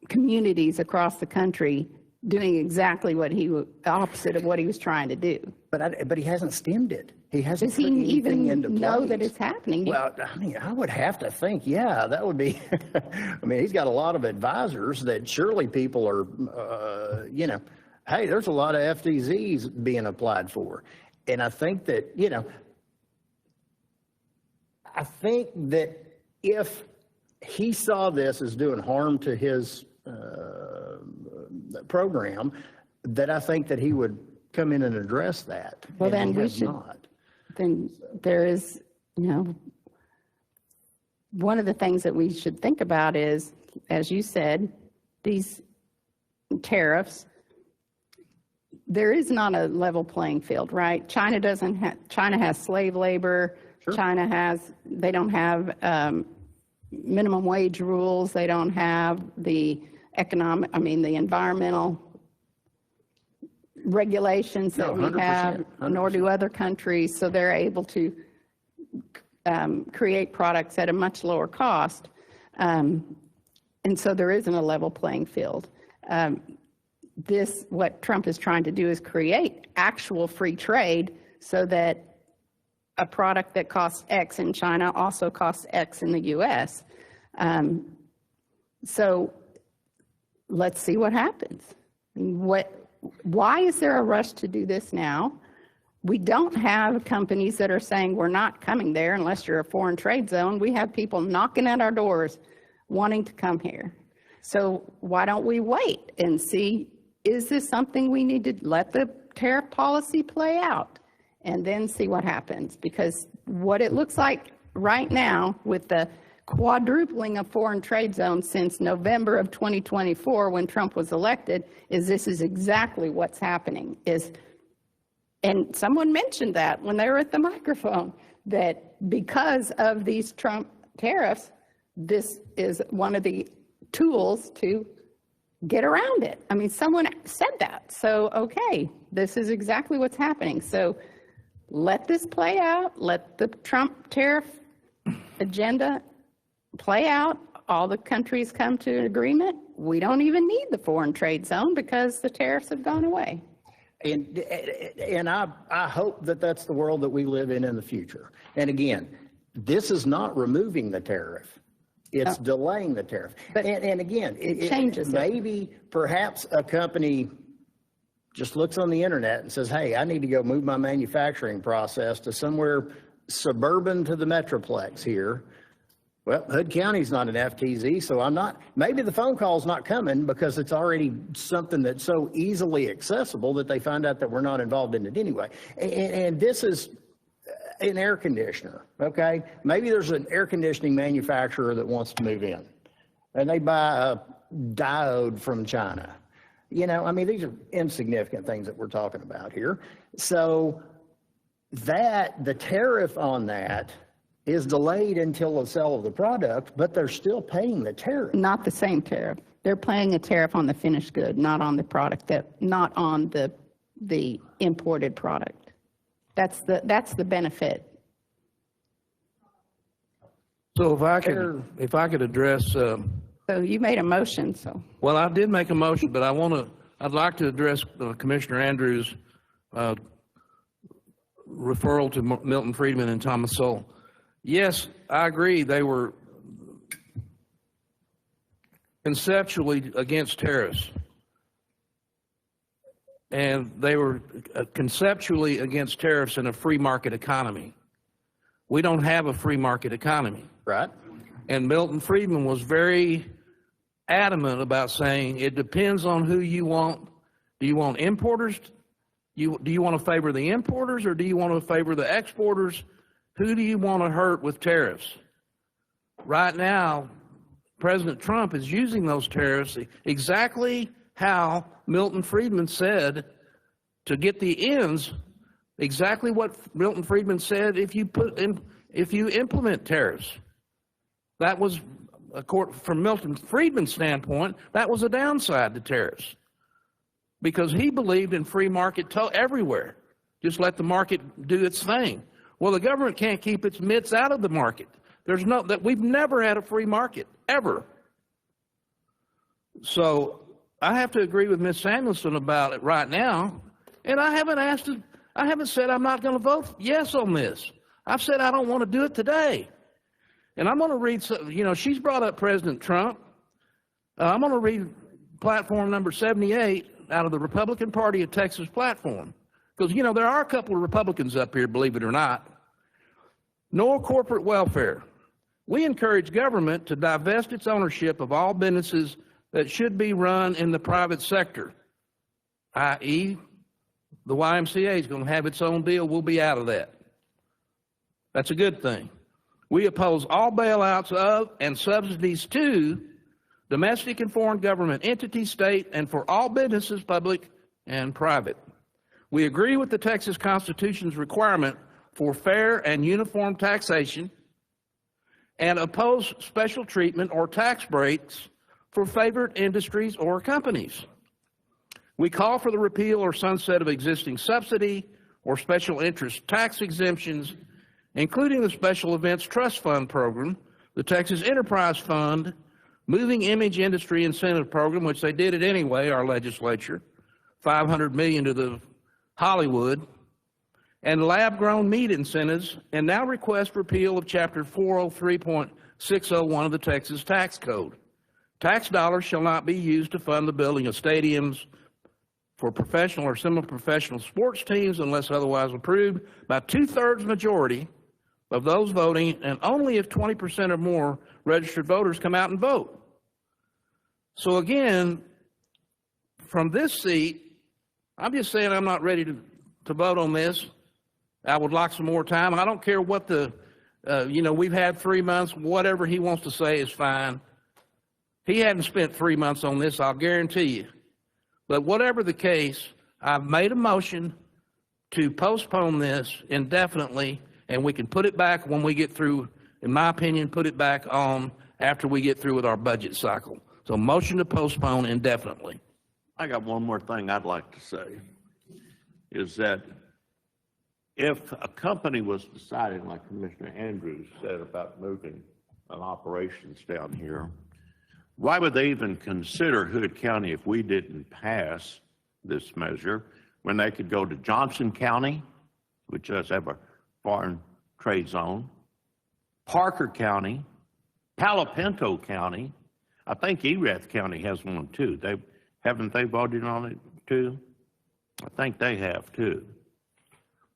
communities across the country doing exactly opposite of what he was trying to do.
But he hasn't stemmed it. He hasn't
Does he
put anything
even
into
know
place.
that it's happening?
Well, I mean, I would have to think, yeah, that would be, I mean, he's got a lot of advisors that surely people are, hey, there's a lot of FTZs being applied for. And I think that, I think that if he saw this as doing harm to his program, that I think that he would come in and address that.
Well,
and
then
he
we
has
should,
not.
then there is, one of the things that we should think about is, as you said, these tariffs, there is not a level playing field, right? China has slave labor.
Sure.
They don't have minimum wage rules. They don't have the environmental regulations that we have,
100%.
nor do other countries. So they're able to create products at a much lower cost. And so there isn't a level playing field. What Trump is trying to do is create actual free trade so that a product that costs X in China also costs X in the U.S. So let's see what happens. Why is there a rush to do this now? We don't have companies that are saying we're not coming there unless you're a foreign trade zone. We have people knocking at our doors wanting to come here. So why don't we wait and see, is this something we need to let the tariff policy play out and then see what happens? Because what it looks like right now with the quadrupling of foreign trade zones since November of 2024 when Trump was elected is this is exactly what's happening. And someone mentioned that when they were at the microphone, that because of these Trump tariffs, this is one of the tools to get around it. I mean, someone said that. So, okay, this is exactly what's happening. So let this play out. Let the Trump tariff agenda play out. All the countries come to an agreement. We don't even need the foreign trade zone because the tariffs have gone away.
And I hope that that's the world that we live in the future. And again, this is not removing the tariff. It's delaying the tariff. And again, it changes. Maybe perhaps a company just looks on the internet and says, hey, I need to go move my manufacturing process to somewhere suburban to the Metroplex here. Well, Hood County's not an FTZ, so I'm not, maybe the phone call's not coming because it's already something that's so easily accessible that they find out that we're not involved in it anyway. And this is an air conditioner, okay? Maybe there's an air conditioning manufacturer that wants to move in, and they buy a diode from China. You know, I mean, these are insignificant things that we're talking about here. So the tariff on that is delayed until the sale of the product, but they're still paying the tariff.
Not the same tariff. They're paying a tariff on the finished good, not on the product, not on the imported product. That's the benefit.
So if I could address,
So you made a motion, so.
well, I did make a motion, but I'd like to address Commissioner Andrews' referral to Milton Friedman and Thomas Sowell. Yes, I agree, they were conceptually against tariffs. And they were conceptually against tariffs in a free market economy. We don't have a free market economy.
Right.
And Milton Friedman was very adamant about saying it depends on who you want. Do you want importers? Do you want to favor the importers or do you want to favor the exporters? Who do you want to hurt with tariffs? Right now, President Trump is using those tariffs exactly how Milton Friedman said to get the ends, exactly what Milton Friedman said if you implement tariffs. That was, from Milton Friedman's standpoint, that was a downside to tariffs because he believed in free market everywhere. Just let the market do its thing. Well, the government can't keep its mitts out of the market. We've never had a free market, ever. So I have to agree with Ms. Samuelson about it right now, and I haven't said I'm not going to vote yes on this. I've said I don't want to do it today. And I'm going to read, she's brought up President Trump. I'm going to read platform number 78 out of the Republican Party of Texas platform. Because, there are a couple of Republicans up here, believe it or not. No corporate welfare. We encourage government to divest its ownership of all businesses that should be run in the private sector, i.e., the YMCA is going to have its own deal. We'll be out of that. That's a good thing. We oppose all bailouts of and subsidies to domestic and foreign government entities, state, and for all businesses, public and private. We agree with the Texas Constitution's requirement for fair and uniform taxation and oppose special treatment or tax breaks for favored industries or companies. We call for the repeal or sunset of existing subsidy or special interest tax exemptions, including the Special Events Trust Fund Program, the Texas Enterprise Fund, Moving Image Industry Incentive Program, which they did it anyway, our legislature, $500 million to the Hollywood, and lab-grown meat incentives, and now request repeal of Chapter 403.601 of the Texas Tax Code. Tax dollars shall not be used to fund the building of stadiums for professional or semi-professional sports teams unless otherwise approved by 2/3 majority of those voting, and only if 20% or more registered voters come out and vote. So again, from this seat, I'm just saying I'm not ready to vote on this. I would like some more time. I don't care what we've had 3 months, whatever he wants to say is fine. He hadn't spent 3 months on this, I'll guarantee you. But whatever the case, I've made a motion to postpone this indefinitely, and we can put it back when we get through, in my opinion, put it back on after we get through with our budget cycle. So motion to postpone indefinitely.
I got one more thing I'd like to say, is that if a company was deciding, like Commissioner Andrews said, about moving an operations down here, why would they even consider Hood County if we didn't pass this measure, when they could go to Johnson County, which does have a foreign trade zone, Parker County, Palo Pinto County, I think Erath County has one too. Haven't they voted on it too? I think they have too.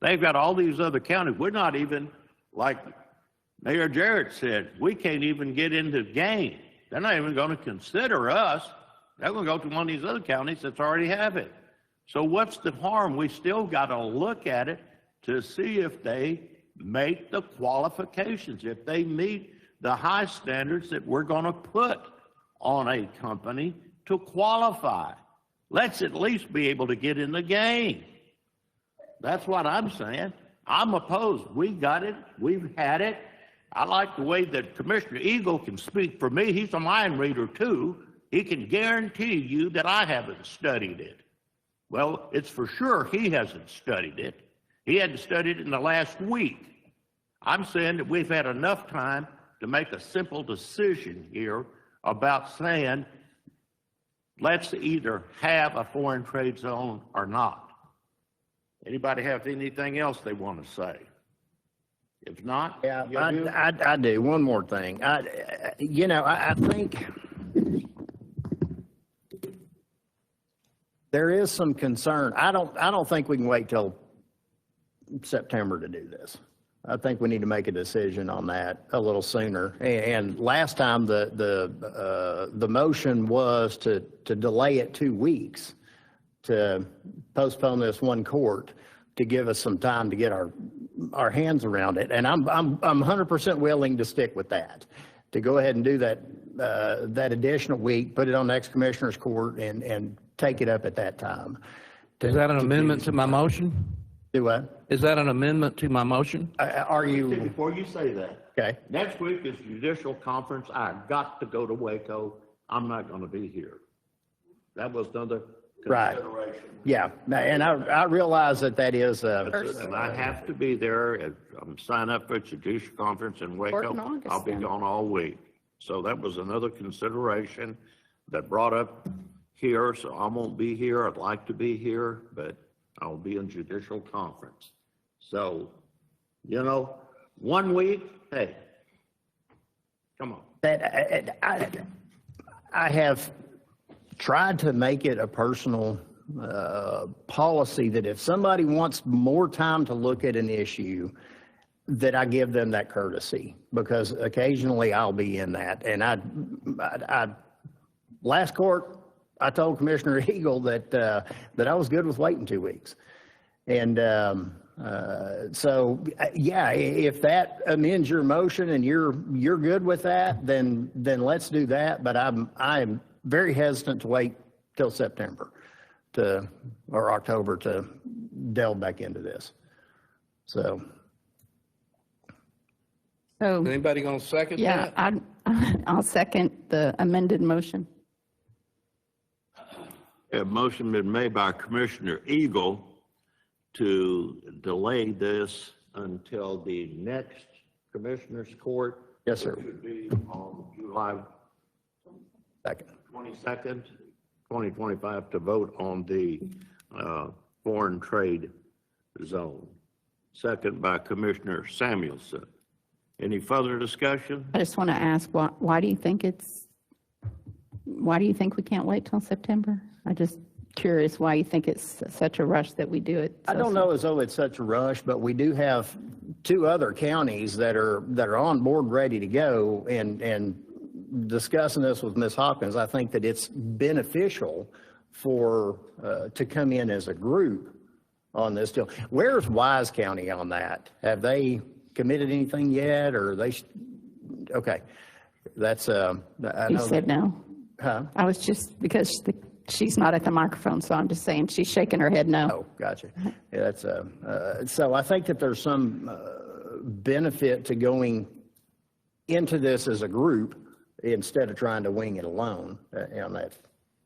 They've got all these other counties. We're not even like Mayor Jarrett said, we can't even get into the game. They're not even going to consider us. They're going to go to one of these other counties that's already have it. So what's the harm? We still got to look at it to see if they make the qualifications, if they meet the high standards that we're going to put on a company to qualify. Let's at least be able to get in the game. That's what I'm saying. I'm opposed. We got it. We've had it. I like the way that Commissioner Eagle can speak for me. He's a mind reader too. He can guarantee you that I haven't studied it. Well, it's for sure he hasn't studied it. He hadn't studied it in the last week. I'm saying that we've had enough time to make a simple decision here about saying, let's either have a foreign trade zone or not. Anybody have anything else they want to say? If not,
Yeah,
you do?
I do. One more thing. I think there is some concern. I don't think we can wait till September to do this. I think we need to make a decision on that a little sooner. And last time the motion was to delay it 2 weeks, to postpone this one court, to give us some time to get our hands around it. And I'm 100% willing to stick with that, to go ahead and do that additional week, put it on next commissioner's court and take it up at that time.
Is that an amendment to my motion?
Do what?
Is that an amendment to my motion?
Are you,
Before you say that,
okay?
next week is judicial conference. I've got to go to Waco. I'm not going to be here. That was another
Right.
consideration.
Yeah, and I realize that is,
And I have to be there. I'm signed up for a judicial conference in Waco.
in August,
I'll be
then.
gone all week. So that was another consideration that brought up here. So I won't be here. I'd like to be here, but I'll be in judicial conference. So, 1 week, hey, come on.
that I have tried to make it a personal policy that if somebody wants more time to look at an issue, that I give them that courtesy, because occasionally I'll be in that. And I last court, I told Commissioner Eagle that I was good with waiting 2 weeks. And so, yeah, if that amends your motion and you're good with that, then let's do that. But I'm very hesitant to wait till September or October to delve back into this. So.
So,
Anybody going to second
yeah,
that?
I'll second the amended motion.
A motion been made by Commissioner Eagle to delay this until the next Commissioners Court.
Yes, sir.
Which would be on July
Second.
22nd, 2025, to vote on the foreign trade zone. Second by Commissioner Samuelson. Any further discussion?
I just want to ask, why do you think we can't wait till September? I'm just curious why you think it's such a rush that we do it.
I don't know as though it's such a rush, but we do have 2 other counties that are on board, ready to go. And discussing this with Ms. Hopkins, I think that it's beneficial to come in as a group on this deal. Where's Wise County on that? Have they committed anything yet, or okay? That's I
You
know
said no.
Huh?
I was just, because she's not at the microphone, so I'm just saying she's shaking her head no.
Oh, gotcha. Yeah, that's so I think that there's some benefit to going into this as a group instead of trying to wing it alone on that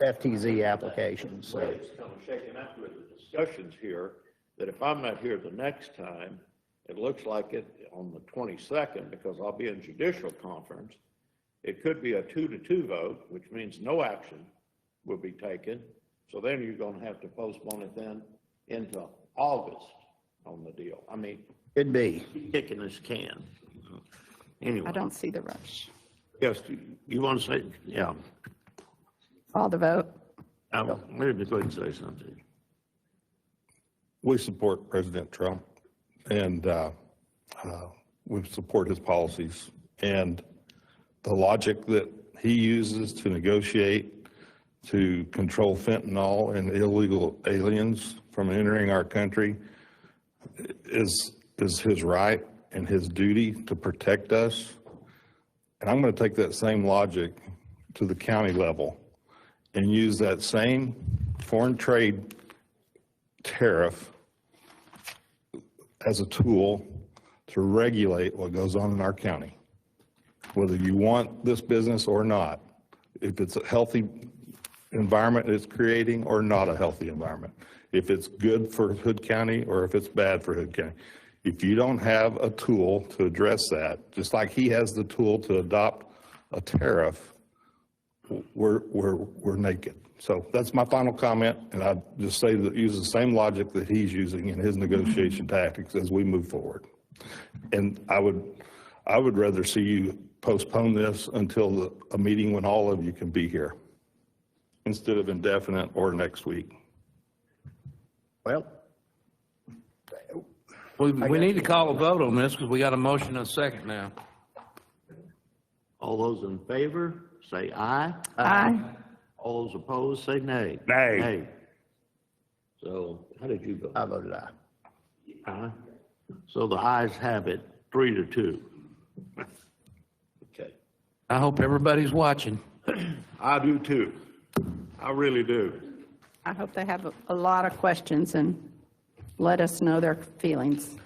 FTZ application. So
It's kind of shaking up with the discussions here, that if I'm not here the next time, it looks like it on the 22nd, because I'll be in judicial conference. It could be a 2-2 vote, which means no action will be taken. So then you're going to have to postpone it then into August on the deal. I mean,
could be.
keep kicking this can. Anyway.
I don't see the rush.
Yes, you want to say, yeah.
Call the vote.
Let me go ahead and say something.
We support President Trump, and we support his policies. And the logic that he uses to negotiate, to control fentanyl and illegal aliens from entering our country is his right and his duty to protect us. And I'm going to take that same logic to the county level and use that same foreign trade tariff as a tool to regulate what goes on in our county. Whether you want this business or not, if it's a healthy environment it's creating or not a healthy environment, if it's good for Hood County or if it's bad for Hood County. If you don't have a tool to address that, just like he has the tool to adopt a tariff, we're naked. So that's my final comment, and I just say that use the same logic that he's using in his negotiation tactics as we move forward. And I would rather see you postpone this until a meeting when all of you can be here, instead of indefinite or next week.
Well,
We need to call a vote on this because we got a motion and a second now.
All those in favor, say aye.
Aye.
All those opposed, say nay.
Nay.
So how did you vote?
I voted aye.
Aye. So the ayes have it, 3-2. Okay.
I hope everybody's watching.
I do too. I really do.
I hope they have a lot of questions and let us know their feelings.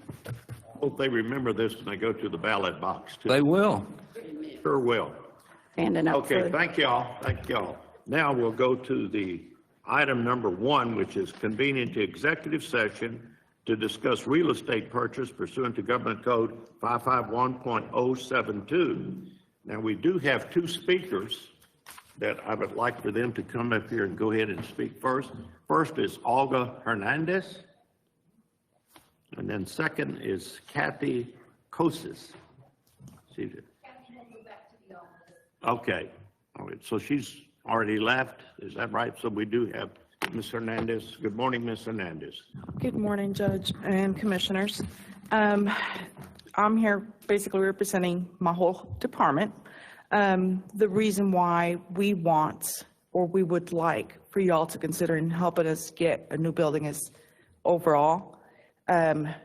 Hope they remember this when they go to the ballot box too.
They will.
Sure will.
Standing up
Okay,
for,
thank y'all, thank y'all. Now we'll go to the item number 1, which is convening to executive session to discuss real estate purchase pursuant to Government Code 551.072. Now, we do have 2 speakers that I would like for them to come up here and go ahead and speak first. First is Olga Hernandez, and then second is Kathy Kosis. Okay, all right, so she's already left, is that right? So we do have Ms. Hernandez. Good morning, Ms. Hernandez.
Good morning, Judge and Commissioners. I'm here basically representing my whole department. The reason why we want, or we would like for y'all to consider in helping us get a new building is overall, our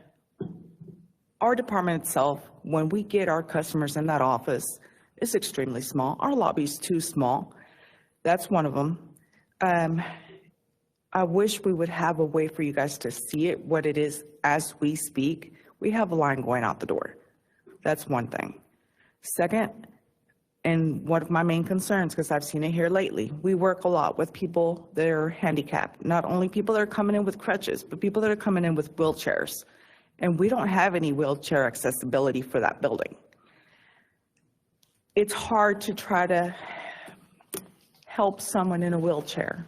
department itself, when we get our customers in that office, it's extremely small. Our lobby's too small. That's one of them. I wish we would have a way for you guys to see it, what it is as we speak. We have a line going out the door. That's one thing. Second, and one of my main concerns, because I've seen it here lately, we work a lot with people that are handicapped, not only people that are coming in with crutches, but people that are coming in with wheelchairs. And we don't have any wheelchair accessibility for that building. It's hard to try to help someone in a wheelchair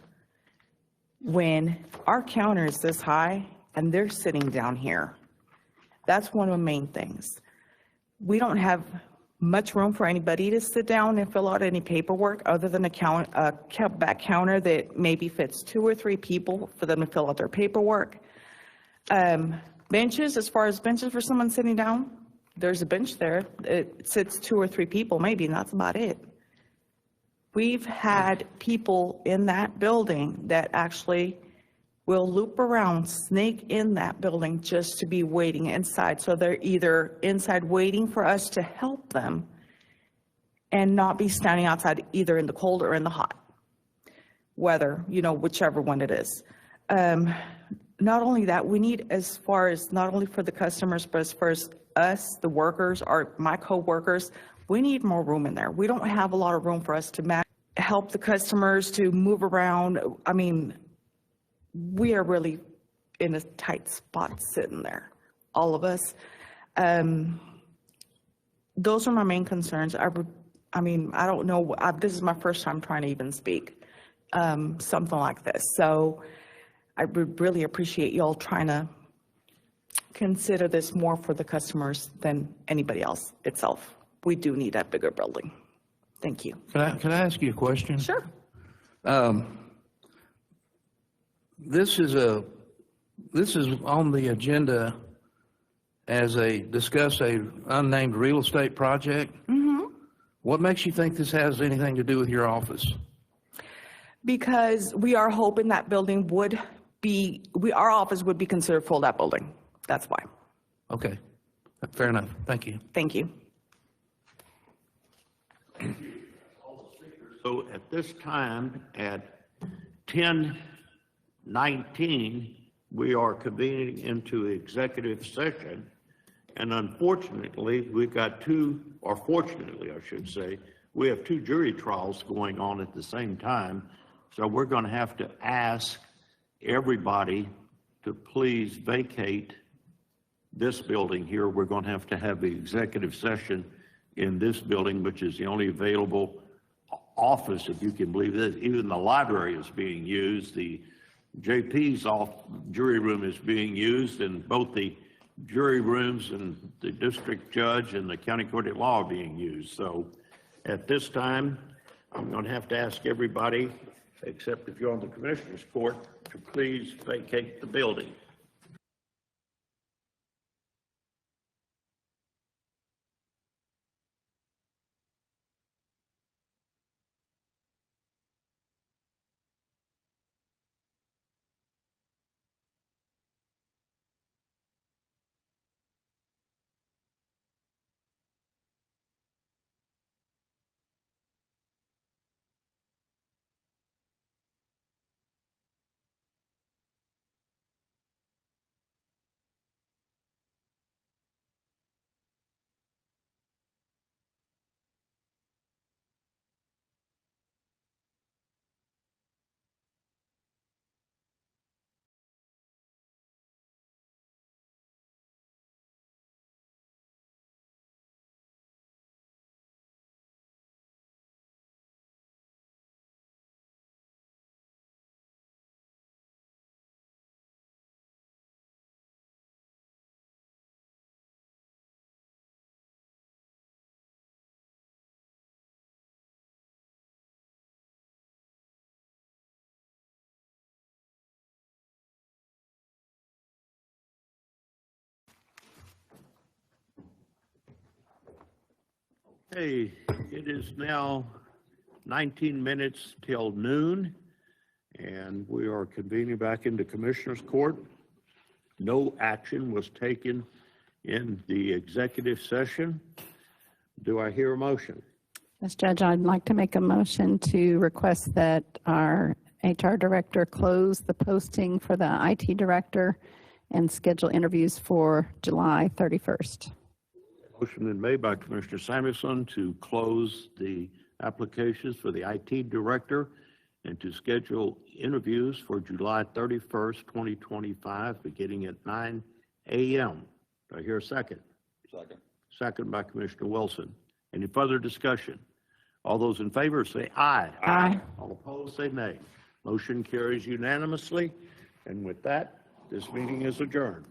when our counter is this high and they're sitting down here. That's one of the main things. We don't have much room for anybody to sit down and fill out any paperwork other than a back counter that maybe fits 2 or 3 people for them to fill out their paperwork. Benches, as far as benches for someone sitting down, there's a bench there. It sits 2 or 3 people maybe, and that's about it. We've had people in that building that actually will loop around, snake in that building just to be waiting inside. So they're either inside waiting for us to help them and not be standing outside either in the cold or in the hot weather, whichever one it is. Not only that, we need, as far as not only for the customers, but as far as us, the workers, my co-workers, we need more room in there. We don't have a lot of room for us to help the customers to move around. I mean, we are really in a tight spot sitting there, all of us. Those are my main concerns. I don't know, this is my first time trying to even speak something like this. So I would really appreciate y'all trying to consider this more for the customers than anybody else itself. We do need that bigger building. Thank you.
Can I ask you a question?
Sure.
This is on the agenda discuss a unnamed real estate project. What makes you think this has anything to do with your office?
Because we are hoping that building would be, our office would be considered for that building. That's why.
Okay, fair enough. Thank you.
Thank you.
So at this time, at 10:19, we are convening into executive session. And unfortunately, we've got fortunately, I should say, we have two jury trials going on at the same time. So we're going to have to ask everybody to please vacate this building here. We're going to have the executive session in this building, which is the only available office, if you can believe it. Even the library is being used. The JP's jury room is being used, and both the jury rooms and the district judge and the county court of law are being used. So at this time, I'm going to have to ask everybody, except if you're on the commissioner's court, to please vacate the building. Hey, it is now 19 minutes till noon, and we are convening back into Commissioner's Court. No action was taken in the executive session. Do I hear a motion?
Yes, Judge, I'd like to make a motion to request that our HR director close the posting for the IT director and schedule interviews for July 31st.
Motion been made by Commissioner Samuelson to close the applications for the IT director and to schedule interviews for July 31st, 2025, beginning at 9 a.m. Do I hear a second? Second. Second by Commissioner Wilson. Any further discussion? All those in favor say aye.
Aye.
All opposed say nay. Motion carries unanimously. And with that, this meeting is adjourned.